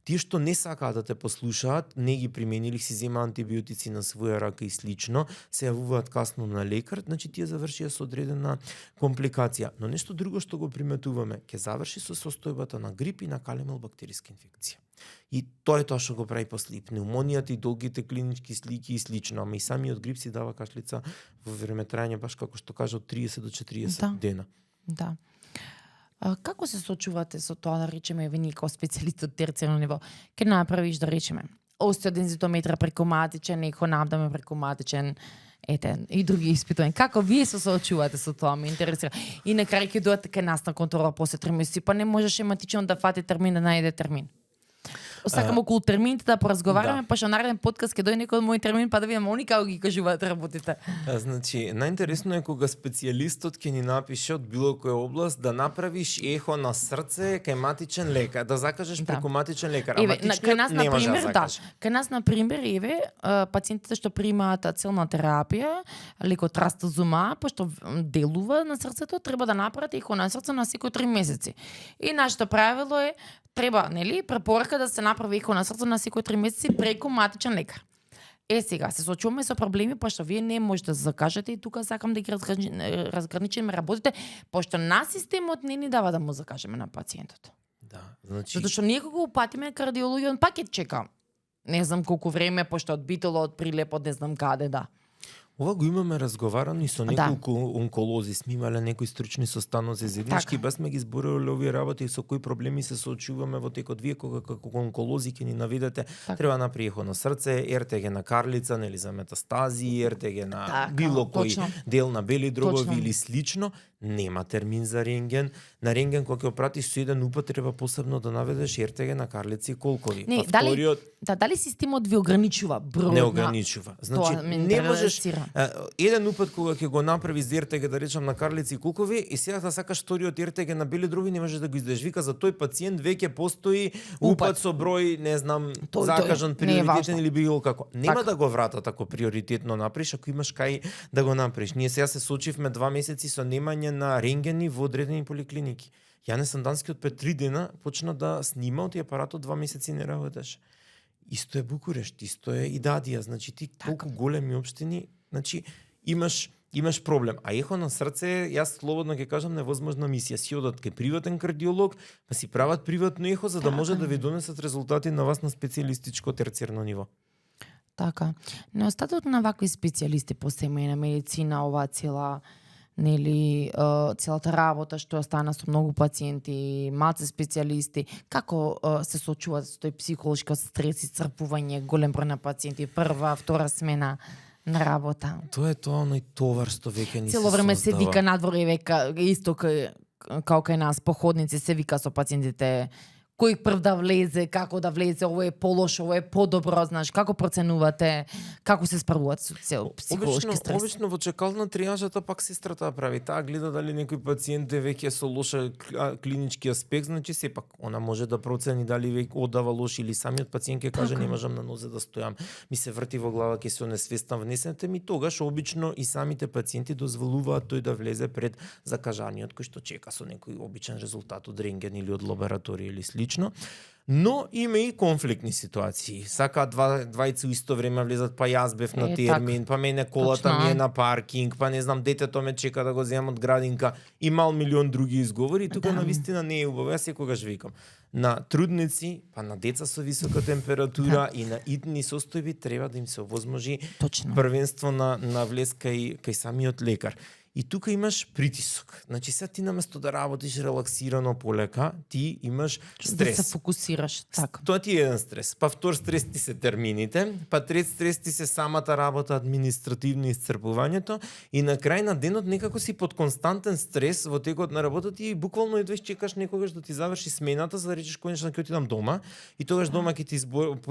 Тие што не сакаат да те послушаат, не ги применили, си зема антибиотици на своја рака и слично, се јавуваат касно на лекар, значи тие завршија со одредена компликација. Но нешто друго што го приметуваме, ќе заврши со состојбата на грип и на калемелбактериска инфекција. И тоа е тоа што го прави после пневмонијата и долгите клинички слики и слично, ама и самиот грип си дава кашлица во време трајање, баш како што кажа, од 30 до 40 дена. Да. Како се сочувате со тоа, да речеме, еве ние како специјалисти од терцијално ниво, ке направиш, да речеме, остеодензитометра преку матичен, еконабдаме преку матичен, и други испитувања. Како вие се соочувате со тоа, ме интересира. И на крај ќе дојдете кај нас на контрола после 3 месеци, па не можеше матичен да фати термин, да најде термин. сакам околу термините да поразговараме, Да. па што нареден подкаст ќе дојде некој од мој термин, па да видиме они како ги кажуваат работите. Значи, најинтересно е кога специјалистот ќе ни напише од било која област да направиш ехо на срце кај матичен лекар, да закажеш Да. преку матичен лекар, а Еве, матичниот кај нас не на може да пример, да. закаже. Кај нас на пример, еве, пациентите што примаат целна терапија, лекотрастазума, пошто делува на срцето, треба да направат ехо на срце на секои 3 месеци. И нашето правило е треба, нели, препорака да се направи ехо на срце на секои 3 месеци преку матичен лекар. Сега се соочуваме со проблеми, пошто вие не можете да закажете и тука сакам да ги разграничиме работите, пошто на системот не ни дава да му закажеме на пациентот. Да, значи Затоа што ние кога упатиме кардиологија, пак ќе чека. Не знам колку време, пошто од Битола, од Прилеп, од не знам каде, да. ова го имаме разговарано и со Да. неколку онколози, сме имале некои стручни состаноци заеднички, Така. без сме ги зборувале овие работи и со кои проблеми се соочуваме во текот. Вие кога како онколози ќе ни наведете, Така. треба направи ехо на срце, РТГ на карлица, нели за метастази, РТГ на Така, било кој точно. дел на бели дробови Точно. или слично, нема термин за рентген. На рентген кога ќе опратиш со еден упат треба посебно да наведеш РТГ на карлици и колкови. Не, Па дали- вториот Дали системот ви ограничува бројот не на... ограничува. Значи, Тоа ме не можеш интересира. еден упат кога ќе го направи за РТГ да речам на карлици и кулкови и сега да сакаш вториот РТГ на бели дроби не можеш да го издеш. Вика за тој пациент веќе постои упат со број, не знам, Тој закажан не е приоритетен важно. или било како. Нема Така. да го вратат ако приоритетно направиш, ако имаш кај да го направиш. Ние сега се соочивме 2 месеци со немање на рентгени во одредени поликлиники. Јане Сандански од пред 3 дена почна да снима од апаратот 2 месеци не работеше. Исто е Букурешт, исто е и Дадија, значи ти колку големи општини, значи имаш проблем. А ехо на срце, јас слободно ќе кажам невозможна мисија. Си одат кај приватен кардиолог, па си прават приватно ехо за да може да ви донесат резултати на вас на специјалистичко терцијерно ниво. Така. Неостаток на вакви специјалисти по семејна медицина, оваа цела нели целата работа што стана со многу пациенти, малце специјалисти, како се соочуваат со тој психолошки стрес, исцрпување, голем број на пациенти, прва, втора смена на работа. Тоа е тоа оној товар што веќе ни Цело се време се создава. вика надвор и века исто као кај нас походници се вика со пациентите кој прв да влезе, како да влезе, ово е полошо, ово е подобро, знаеш, како проценувате, како се справувате со цел психолошки стрес? Обично во чекална триажата пак сестрата прави таа, гледа дали некој пациент е веќе со лоша клинички аспект, значи сепак она може да процени дали веќе одава лош или самиот пациент ќе каже не можам на нозе да стојам, ми се врти во глава, ќе се онесвестам внесете ми, тогаш обично и самите пациенти дозволуваат тој да влезе пред закажаниот кој што чека со некој обичен резултат од рентген или од лабораторија или слично. Но има и конфликтни ситуации. Сакаат двајца исто време влезат, па јас бев на термин, па мене колата Точно. ми е на паркинг, па не знам, детето ме чека да го земам од градинка, и мал милион други изговори, и тука Да. навистина не е убаво. Јас секогаш викам, на трудници, па на деца со висока температура и на итни состојби треба да им се овозможи Точно. првенство на влез кај самиот лекар. И тука имаш притисок. Значи сега ти наместо да работиш релаксирано полека, ти имаш Да стрес. се фокусираш, така. Тоа ти е еден стрес. Па втор стрес ти се термините, па трет стрес ти се самата работа, административно исцрпувањето и на крај на денот некако си под константен стрес во текот на работата и буквално едваш чекаш некогаш да ти заврши смената за да речеш конечно ќе отидам дома и тогаш дома ќе ти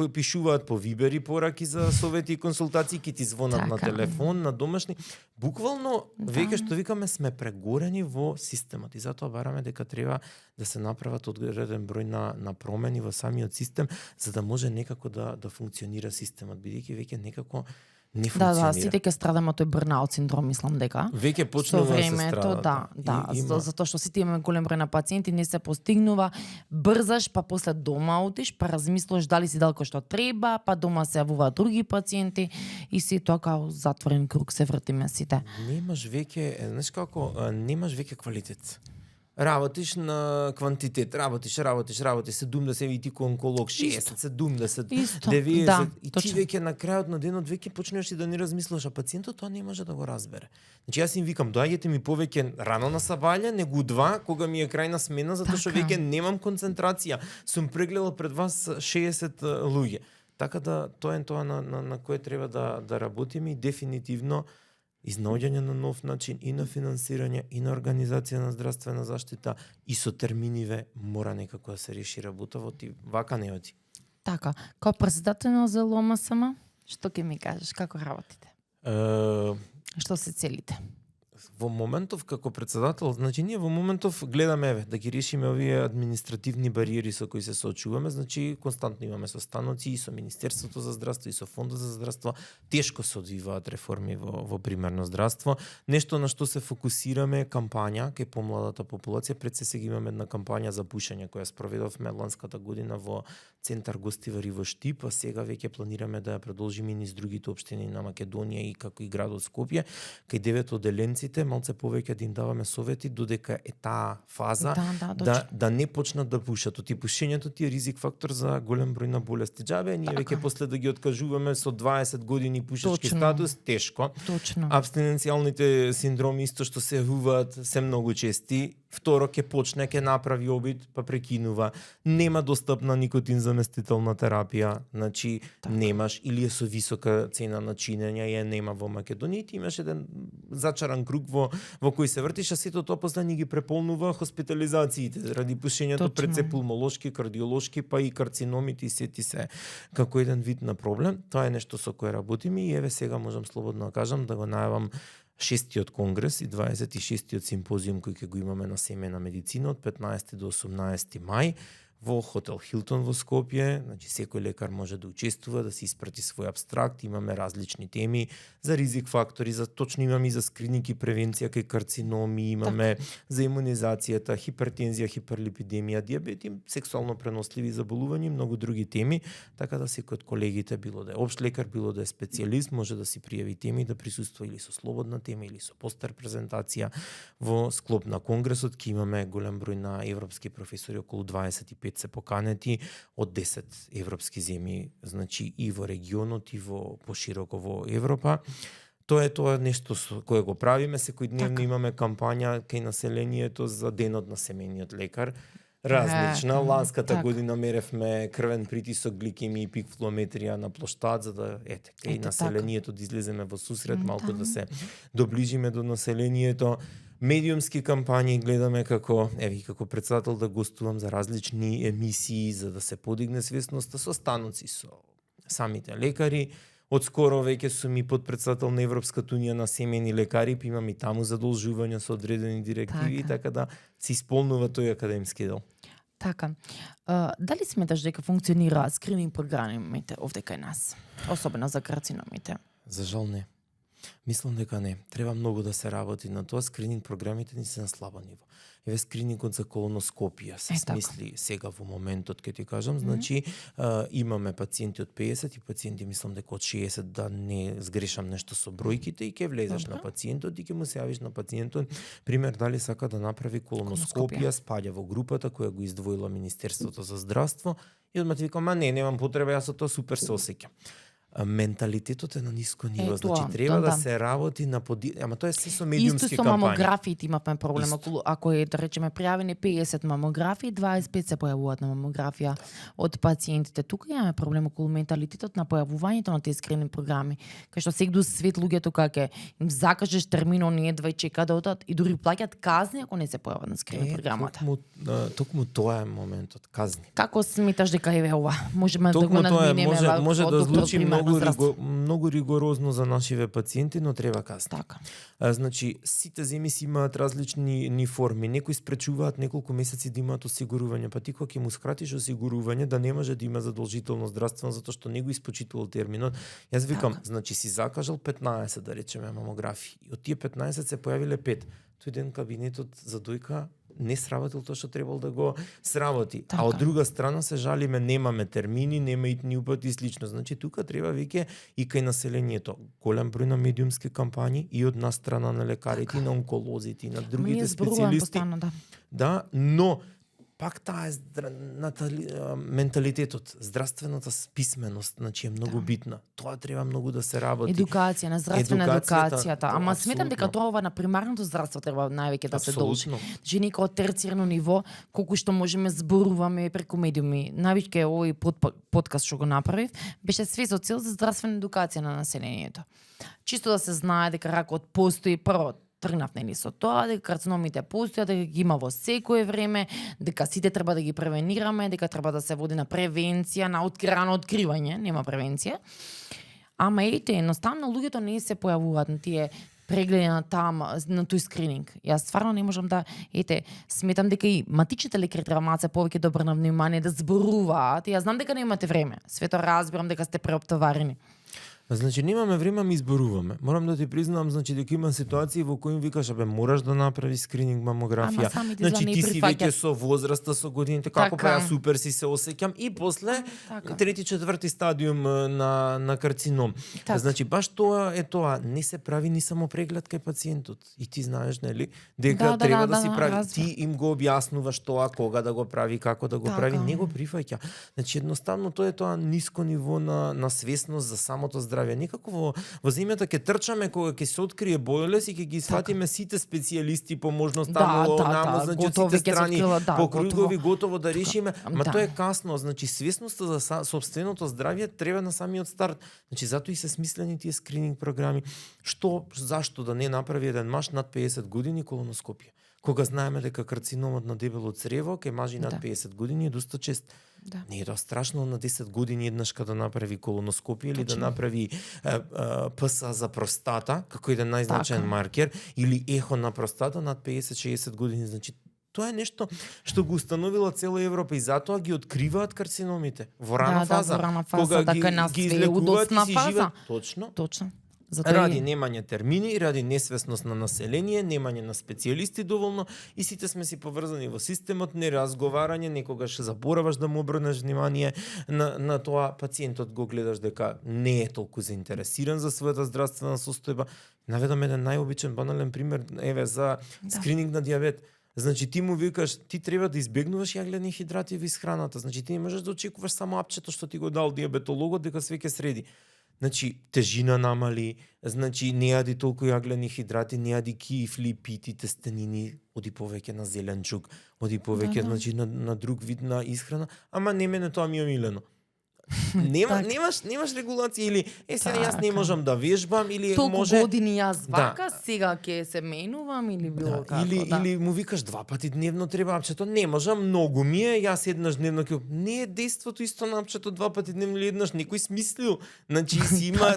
пишуваат по Вибери пораки за совети и консултации, ќе ти звонат на Така. телефон, на домашни. Буквално Да. веќе што викаме сме прегорени во системот и затоа бараме дека треба да се направат одреден број на промени во самиот систем за да може некако да функционира системот бидејќи веќе некако не Да, функционира. сите ќе страдаме од тој бърнаут синдром, мислам дека. Веќе Со почнува да се времето, страда. да, Има- затоа што сите имаме голем број на пациенти, не се постигнува, брзаш, па после дома одиш, па размислуваш дали си далеко што треба, па дома се јавуваат други пациенти и се тоа као затворен круг се вртиме сите. Немаш веќе, знаеш како, немаш веќе квалитет. Работиш на квантитет, работиш, 70 и ти ко онколог, 60, 70, Исто, 90 да, и ти точно. веќе на крајот на денот веќе почнеш и да не размислуваш, а пациентот тоа не може да го разбере. Значи јас им викам, доаѓате ми повеќе рано на сабаља, него 2 кога ми е крајна смена, затоа што Така. веќе немам концентрација. Сум прегледал пред вас 60 луѓе. Така да тоа е тоа на кое треба да работиме и дефинитивно изнаоѓање на нов начин и на финансирање и на организација на здравствена заштита и со терминиве мора некако да се реши работа, ти вака не оди. Така, као председател на ЗЛМСМ, што ќе ми кажеш, како работите? Што се целите? Во моментов како председател, значи ние во моментов гледаме да ги решиме овие административни бариери со кои се соочуваме, значи константно имаме состаноци и со Министерството за здравство и со Фондот за здравство, тешко се одвиваат реформи во примерно здравство. Нешто на што се фокусираме е кампања кај помладата популација. Пред се сега имаме една кампања за пушење која спроведовме ланската година во Центар Гостивари во Штип, а сега веќе планираме да ја продолжиме и низ другите општини на Македонија и како и градот Скопје, кај 9 оделенците малце повеќе да им даваме совети додека е таа фаза да не почнат да пушат. Оти пушењето ти е ризик фактор за голем број на болести. Џабе ние веќе после да ги откажуваме со 20 години пушечки статус, тешко. Точно. Абстиненцијалните синдроми исто што се јавуваат се многу чести. Второ ќе почне, ќе направи обид, па прекинува. Нема достапна никотин заместителна терапија, значи немаш или е со висока цена на чинење, ја нема во Македонија. Ти имаш еден зачаран круг во кој се вртиш, а сето тоа после ни ги преполнува хоспитализациите заради пушењето, пред се пулмолошки, кардиолошки, па и карциномите и сети се како еден вид на проблем. Тоа е нешто со кое работиме и еве сега можам слободно да кажам да го најавам 6-тиот конгрес и 26-тиот симпозиум кој ќе го имаме на семејна медицина од 15 до 18 мај во хотел Хилтон во Скопје. Значи секој лекар може да учествува, да се испрати свој абстракт, имаме различни теми за ризик фактори, за точно имаме и за скрининг и превенција кај карциноми, имаме за имунизацијата, хипертензија, хиперлипидемија, диабет и сексуално преносливи заболувања и многу други теми, така да секој од колегите, било да е општ лекар, било да е специјалист, може да си пријави теми да присуства или со слободна тема или со постер презентација во склоп на конгресот. Ќе имаме голем број на европски професори, околу 25 се поканети од 10 европски земји, значи и во регионот и во пошироко во Европа. Тоа нешто со кое го правиме, секојдневно имаме кампања кај населението за денот на семејниот лекар. Различна. Ланската година меревме крвен притисок, гликемија и пик флометрија на плоштад, за да кај населението да излеземе во сусрет, малку да се доближиме до населението. Медиумски кампањи гледаме како председател да гостувам за различни емисии за да се подигне свесноста, со станоци со самите лекари. Одскоро веќе сум и подпредседател на Европската унија на семејни лекари, па имам и таму задолжувања со одредени директиви, така да се исполнува тој академски дел. Така. Дали сметаш дека функционираат скрининг програмите овде кај нас, особено за карциномите? За жал не. Мислам дека не. Треба многу да се работи на тоа. Скрининг програмите ни се на слабо ниво. Еве скринингот за колоноскопија се смисли сега во моментот, ке ти кажам, значи имаме пациенти од 50 и пациенти мислам дека од 60, да не сгрешам нешто со бројките, и ќе влезеш на пациентот и ќе му се јавиш на пациентот, пример дали сака да направи колоноскопија, спаѓа во групата која го издвоила Министерството за здравство и одма ти викам, немам потреба, јас со тоа супер се осеќам. Менталитетот е на ниско ниво, значи треба да се работи на ама тоа е се со медиумски кампањи. Исто со мамографиите имавме проблем, ако е да речеме пријавени 50 мамографии, 25 се појавуваат на мамографија од пациентите. Тука имаме проблем околу менталитетот на појавувањето на тие скрининг програми, кај што сегду свет луѓето како им закажеш термин, оние едва чека да одат и дури плаќаат казни ако не се појават на скрининг програмата. Токму тоа е моментот, казни. Како сметаш дека е ова? Можеме да го надминеме може да звучи многу ригорозно за нашиве пациенти, но треба казни. Така. Значи, сите земји си имаат различни форми. Некои спречуваат неколку месеци да имаат осигурување, па ти кога ќе му скратиш осигурување да не може да има задолжително здравствено затоа што не го испочитувал терминот. Јас викам, значи си закажал 15 да речеме мамографии. И од тие 15 се појавиле 5. Тој ден кабинетот за дојка не сработил тоа што требал да го сработи. Така. А од друга страна се жалиме, немаме термини, нема итни упати и слично. Значи тука треба веќе и кај населението голем број на медиумски кампањи и од нас страна на лекарите, и на онколозите, и на другите специјалисти. Да, но пак таа е менталитетот, здравствената писменост, значи е многу битна. Тоа треба многу да се работи. Едукација, на здравствена едукацијата. Ама сметам дека тоа на примарното здравство треба највеќе да се должи. Значи ние како терцијерно ниво, колку што можеме зборуваме преку медиуми. Највеќе овој подкаст што го направив, беше све со цел за здравствена едукација на населението. Чисто да се знае дека ракот постои, прво тргнав нели со тоа дека карциномите постојат, дека ги има во секое време, дека сите треба да ги превенираме, дека треба да се води на превенција, на рано откривање, нема превенција. Ама ете, едноставно луѓето не се појавуваат на тие прегледи на на тој скрининг. Јас стварно не можам да, сметам дека и матичните лекари треба малце повеќе да обрнат внимание, да зборуваат. Јас знам дека немате време. Свето разбирам дека сте преоптоварени. Значи немаме време, ми изборуваме. Морам да ти признам, значи дека има ситуации во кои викаш абе мораш да направиш скрининг мамографија. Значи ти си веќе со возраста, со годините, како па ја супер си се осеќам и после трети, четврти стадиум на карцином. Значи баш тоа е тоа, не се прави ни само преглед кај пациентот. И ти знаеш, нели, дека треба да си прави. Ти им го објаснуваш тоа, кога да го прави, како да го прави, не го прифаќа. Значи едноставно тоа е тоа ниско ниво на свесност за самото здравје. Никако во земјата ќе трчаме кога ќе се открие болест и ќе ги сватиме сите специјалисти по можност таму, значи од сите страни по кругови готово да решиме, ма тоа е касно, значи свесноста за сопственото здравје треба на самиот старт. Значи затоа и се смислени тие скрининг програми. Зашто да не направи еден маж над 50 години колоноскопија? Кога знаеме дека карциномот на дебело црево кај мажи над 50 години е доста чест. Не е тоа страшно на 10 години еднашка да направи колоноскопија или да направи ПСА за простата, како еден најзначаен маркер, или ехо на простата над 50-60 години. Значи, тоа е нешто што го установила цела Европа и затоа ги откриваат карциномите во рана фаза. Кога ги излекуваат и си живеат. Точно. Ради немање термини, ради несвесност на население, немање на специјалисти доволно и сите сме си поврзани во системот, неразговарање, некогаш забораваш да му обрнеш внимание на тоа, пациентот го гледаш дека не е толку заинтересиран за својата здравствена состојба. Наведам еден најобичен банален пример, за скрининг на дијабет. Значи ти му викаш, ти треба да избегнуваш јаглени хидрати во исхраната. Значи ти не можеш да очекуваш само апчето што ти го дал дијабетологот дека све ќе среди. Значи, тежина намали, значи не јади толку јаглени хидрати, не јади кифли, пити, тестенини, оди повеќе на зеленчук, оди повеќе значи на друг вид на исхрана, ама не мене тоа ми е милено. Немаш регулација или сега јас не можам да вежбам или толку може години јас вака, сега ќе се менувам или било како. Или му викаш 2 пати дневно треба апчето, не можам, многу ми е, јас еднаш дневно ќе. Не е дејството исто на апчето 2 пати дневно или еднаш, некој смислил. Значи си има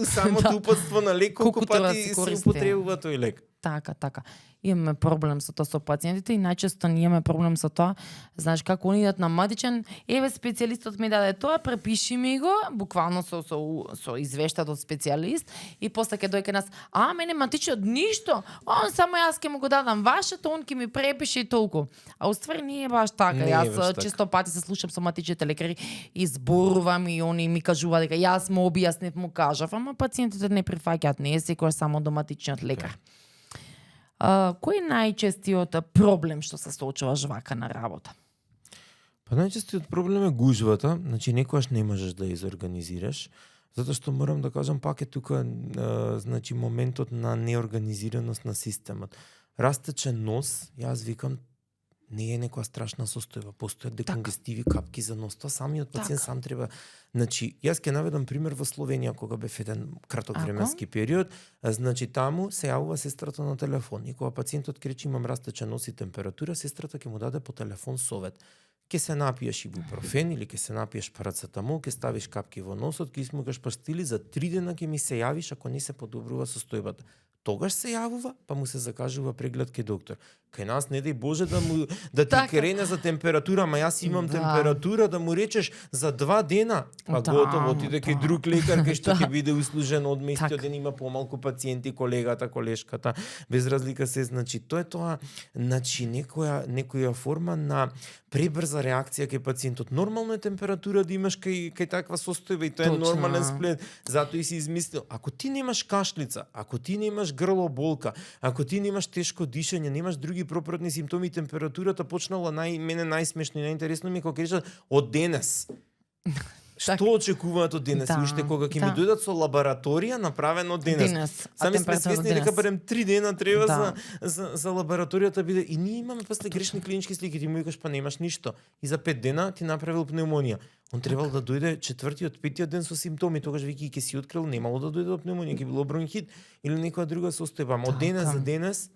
самото упатство на лек колку пати се употребува тој лек. Така. Имаме проблем со тоа со пациентите и најчесто ние имаме проблем со тоа. Знаеш како они идат на матичен, специјалистот ми даде тоа, препиши ми го, буквално со извештаат од специјалист и после ќе дојде нас, мене матичот ништо, он само јас ќе му го дадам вашето, он ќе ми препише и толку. А уствари не е баш така. Јас често пати се слушам со матичните лекари и зборувам и они ми кажуваат дека јас му објаснив, му кажав, ама пациентите не прифаќаат, не е секој само до матичниот лекар. Кој е најчестиот проблем што се соочуваш вака на работа? Па најчестиот проблем е гужвата, значи некогаш не можеш да изорганизираш, затоа што морам да кажам пак е тука значи моментот на неорганизираност на системот. Растече нос, јас викам не е некоја страшна состојба, постојат деконгестиви капки за нос, тоа самиот пациент сам треба. Значи, јас ќе наведам пример во Словенија кога бев еден краток временски период, значи таму се јавува сестрата на телефон и кога пациентот кречи имам растече нос и температура, сестрата ќе му даде по телефон совет. Ќе се напиеш ибупрофен или ќе се напиеш парацетамол, ќе ставиш капки во носот, ќе смукаш пастили, за 3 дена ќе ми се јавиш ако не се подобрува состојбата. Тогаш се јавува, па му се закажува преглед кај доктор. Кај нас не дај Боже да ти крене за температура, ама јас имам температура, да му речеш за 2 дена, па готово, отиде кај друг лекар кај што ќе биде услужен од местиот ден, има помалку пациенти, колегата, колешката, без разлика се, значи тоа е тоа, значи некоја форма на пребрза реакција кај пациентот. Нормално е температура да имаш кај таква состојба и тоа е нормален сплет. Затоа и си измислил, ако ти немаш кашлица, ако ти немаш грло болка, ако ти немаш тешко дишење, немаш други пропратни симптоми, температурата почнала мене најсмешно и најинтересно ми е кога кажат од денес. Што очекуваат од денес? Да, И уште кога ќе ми да. дојдат со лабораторија направено од денес. Денес, а Сами сме температура свесни дека денес. барем 3 дена треба Да. за лабораторијата биде и ние имаме после грешни клинички слики, ти му викаш па немаш ништо. И за 5 дена ти направил пневмонија. Он требал да дојде 4-тиот, 5-тиот ден со симптоми, тогаш веќе ќе си открил немало да дојде до пневмонија, ќе било бронхит или некоја друга состојба. Ама од денес за денес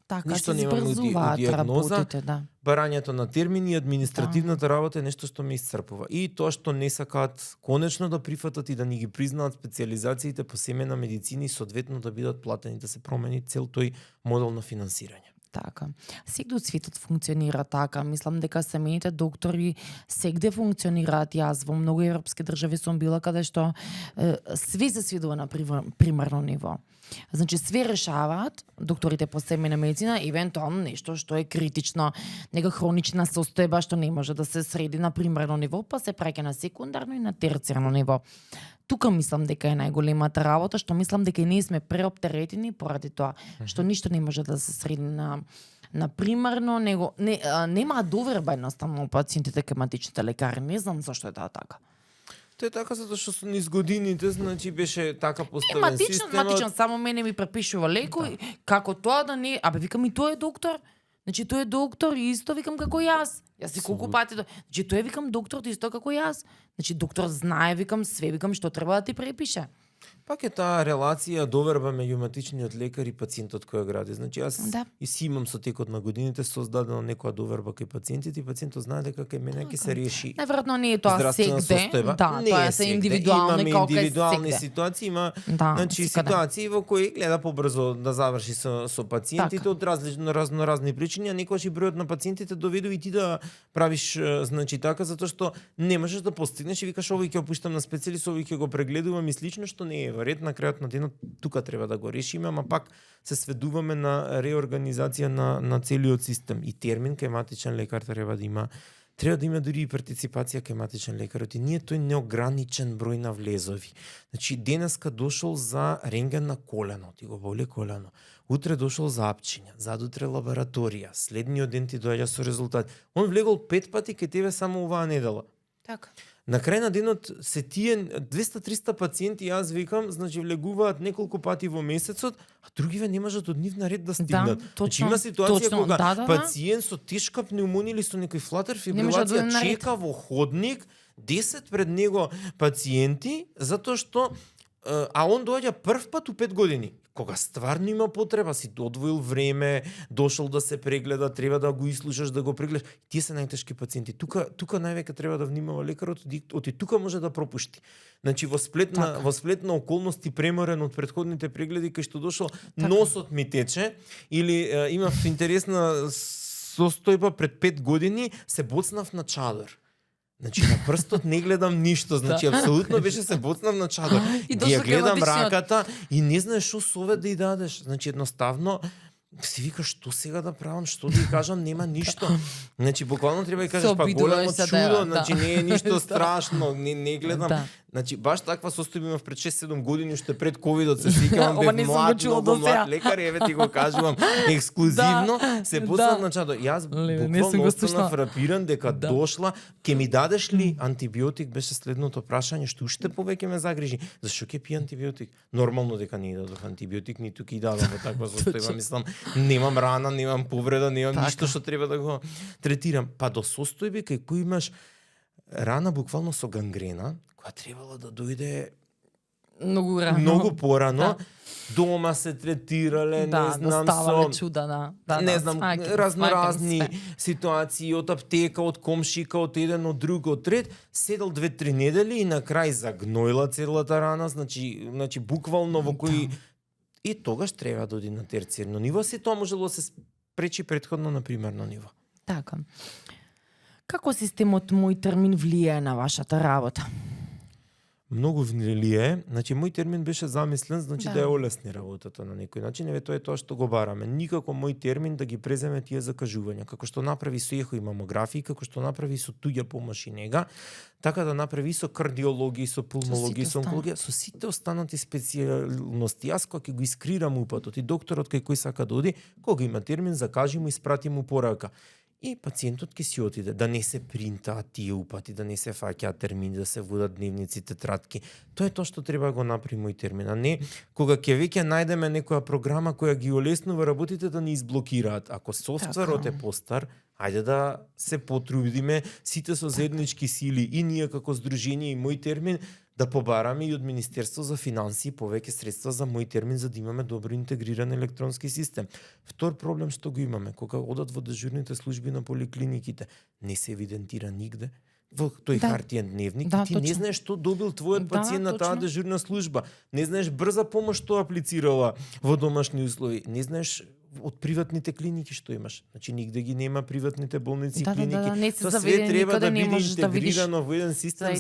Така ништо се немаме избрзуваат диагноза. работите, да. Барањето на термини и административната работа е нешто што ме исцрпува. И тоа што не сакаат конечно да прифатат и да ни ги признаат специализациите по семена медицини и соодветно да бидат платени, да се промени цел тој модел на финансирање. Така. Сегде од светот функционира така. Мислам дека семените доктори сегде функционираат. Јас во многу европски држави сум била каде што све се сведува на примарно ниво. Значи све решаваат докторите по семена медицина, евентуално нешто што е критично, нека хронична состојба што не може да се среди на примарно ниво, па се праќа на секундарно и на терцијарно ниво. Тука мислам дека е најголемата работа, што мислам дека и ние сме преоптеретени поради тоа што ништо не може да се среди на примарно, него нема доверба едноставно пациентите кај матичните лекари. Не знам зашто е така. Тоа е така затоа што со низ годините, значи беше така поставен системот. Матичен само мене ми препишува леко, како тоа да не, викам и тој е доктор. Значи тој е доктор и исто викам како јас. Јас и колку пати значи тој е викам доктор исто како јас. Значи доктор знае викам све викам што треба да ти препише. Пак е таа релација доверба меѓу матичниот лекар и пациентот кој ја гради. Значи јас и си имам со текот на годините создадена некоја доверба кај пациентите и пациентот знае дека кај мене ќе се реши. Најверојатно не е тоа здравствена сегде. состојба. Да, не тоа е се сегде. индивидуални Имаме колку е индивидуални сегде. ситуации, има секаде. ситуации во кои гледа побрзо да заврши со пациентите Така. од разноразни причини, а некогаш и бројот на пациентите доведу и ти да правиш значи така затоа што не можеш да постигнеш и викаш овој ќе опуштам на специјалист, овој ќе го прегледувам и слично, што не е во ред. На крајот на денот тука треба да го решиме, ама пак се сведуваме на реорганизација на целиот систем и термин кај матичен лекар треба да има дури и партиципација кај матичен лекарот и ние тој неограничен број на влезови. Значи денеска дошол за рентген на колено, ти го боли колено. Утре дошол за апчиња, задутре лабораторија, следниот ден ти доаѓа со резултат. Он влегол 5 пати кај тебе само оваа недела. Така. На крај на денот се тие 200-300 пациенти, јас викам, значи влегуваат неколку пати во месецот, а другиве не можат од нив наред да стигнат. Значи има ситуација кога пациент со тешка пневмонија или со некој флатер фибрилација чека во ходник 10 пред него пациенти затоа што а он доаѓа прв пат у 5 години. Кога стварно има потреба, си одвоил време, дошол да се прегледа, треба да го ислушаш, да го прегледаш. Тие се најтешки пациенти. Тука највеќе треба да внимава лекарот, оти тука може да пропушти. Значи во сплет на околности преморен од претходните прегледи кај што дошол носот ми тече или имав интересна состојба пред 5 години, се боцнав на чадор. Значи на прстот не гледам ништо, значи апсолутно беше се боцнав на чадор. И ја гледам раката и не знаеш што совет да ја дадеш. Значи едноставно си викаш што сега да правам, што да ја кажам, нема ништо. Значи буквално треба да кажеш па големо чудо, значи не е ништо страшно, не гледам. Значи баш таква состојба имав пред 6-7 години уште пред ковидот, се сеќавам бев млад лекар, еве ти го кажувам ексклузивно, се боцнав на чадор. Јас буквално останав фрапиран дека дошла, ќе ми дадеш ли антибиотик, беше следното прашање што уште повеќе ме загрижи. Зашо ќе пие антибиотик? Нормално дека не дадов антибиотик, ниту ќе дадам во таква состојба, мислам, немам рана, немам повреда, немам ништо што треба да го третирам. Па до состојби кај кои имаш рана буквално со гангрена, која требала да дојде многу порано, дома се третирале, не знам со чуда, не знам разноразни ситуации од аптека, од комшика, од еден, од друг, од трет, седел 2-3 недели и на крај загноила целата рана, значи буквално во кој и тогаш треба да оди на терцијарно ниво, се тоа можело да се спречи претходно на примарно ниво. Така. Како системот мој термин влијае на вашата работа? Многу влијае. Значи мој термин беше замислен, значи да ја олесни работата на некој начин. Еве тоа е тоа што го бараме. Никако мој термин да ги преземе тие закажувања, како што направи со ехо и мамографија, како што направи со туѓа помош и нега, така да направи и со кардиологија, со пулмологија, со онкологија, со сите останати специјалности. Јас кога ќе го искрирам упатот и докторот кај кој сака да оди, кога има термин, закажи му и спрати му порака. и пациентот ќе си отиде, да не се принтаат тие упати, да не се фаќаат термини, да се водат дневници, тетрадки. Тоа е тоа што треба го направи мој термин, а не кога ќе веќе најдеме некоја програма која ги олеснува работите да ни изблокираат. Ако софтверот е постар, ајде да се потрудиме сите со заеднички сили и ние како здружение и мој термин да побараме и од Министерство за финансии повеќе средства за мој термин за да имаме добро интегриран електронски систем. Втор проблем што го имаме, кога одат во дежурните служби на поликлиниките, не се евидентира нигде во тој хартиен дневник, и ти не знаеш што добил твојот пациент на таа дежурна служба, не знаеш брза помош што аплицирала во домашни услови, не знаеш од приватните клиники што имаш. Значи нигде ги нема приватните болници и клиники. Не Тоа све треба да биде интегрирано во еден систем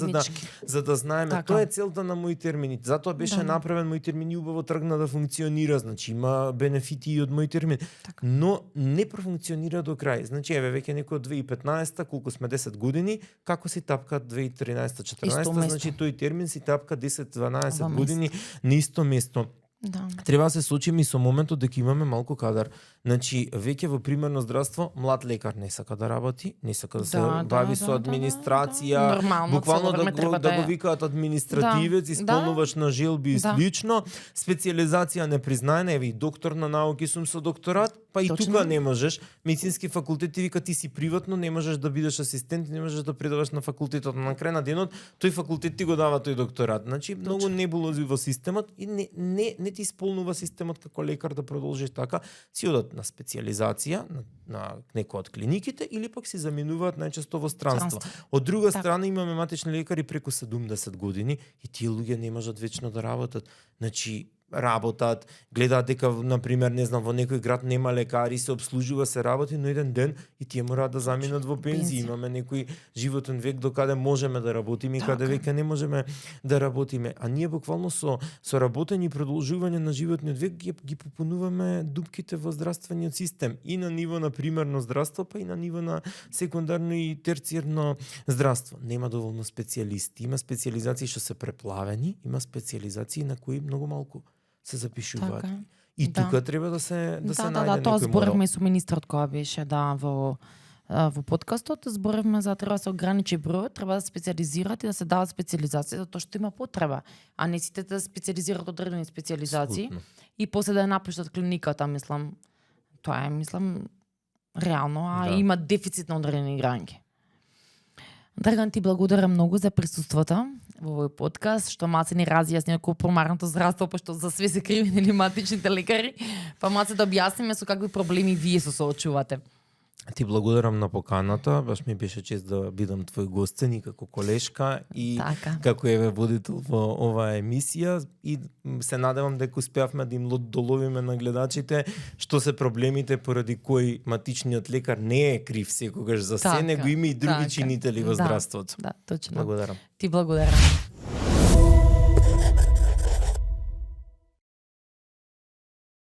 за да знаеме. Тоа е целта на мој термин. Затоа беше направен мој термин и убаво тргна да функционира. Значи има бенефити и од мој термин. Но не профункционира до крај. Значи еве веќе некој од 2015-та, колку сме 10 години, како си тапка 2013-14, значи тој термин си тапка 10-12 години на исто место. Да. Треба да се соочиме и со моментот дека имаме малку кадар. Значи, веќе во примерно здравство, млад лекар не сака да работи, не сака да се бави со администрација, Нормално, буквално да го викаат административец, исполнувач на желби и слично, специализација непризнаена, еве и доктор на науки сум со докторат, па и тука не можеш. Медицински факултет ти вика ти си приватно, не можеш да бидеш асистент, не можеш да предаваш на факултетот. На крај на денот тој факултет ти го дава тој докторат. Значи, многу небулози во системот и не ти исполнува системот како лекар да продолжиш така, си одат на специализација на некој од клиниките или пак си заминуваат најчесто во странство. Од друга страна имаме матични лекари преку 70 години и тие луѓе не можат вечно да работат. Значи работат, гледаат дека на пример не знам во некој град нема лекари, се обслужува, се работи, но еден ден и тие мораат да заминат во пензија. Имаме некој животен век до каде можеме да работиме и каде веќе не можеме да работиме. А ние буквално со работење и продолжување на животниот век ги попунуваме дупките во здравствениот систем и на ниво на примерно здравство, па и на ниво на секундарно и терцијерно здравство. Нема доволно специјалисти, има специјализации што се преплавени, има специјализации на кои многу малку се запишуваат. И тука треба да се најде некој модел. Тоа зборевме со министрот која беше во подкастот, зборевме за треба да се ограничи бројот, треба да специјализираат и да се дават специјализации затоа што има потреба, а не сите да специјализираат одредени специјализации и после да ја напуштат клиниката, мислам. Тоа е, реално, има дефицит на одредени гранки. Драган, ти благодарам многу за присуството во овој подкаст, што малце ни разјасни околу промарното здравство, пошто за све се криви нели матичните лекари, па малце да објасниме со какви проблеми вие се соочувате. Ти благодарам на поканата, баш ми беше чест да бидам твој гостен и како колешка и како еве водител во оваа емисија и се надевам дека успеавме да им доловиме на гледачите што се проблемите поради кои матичниот лекар не е крив секогаш за се, него има и други чинители во здравството. Да, точно. Благодарам. Ти благодарам.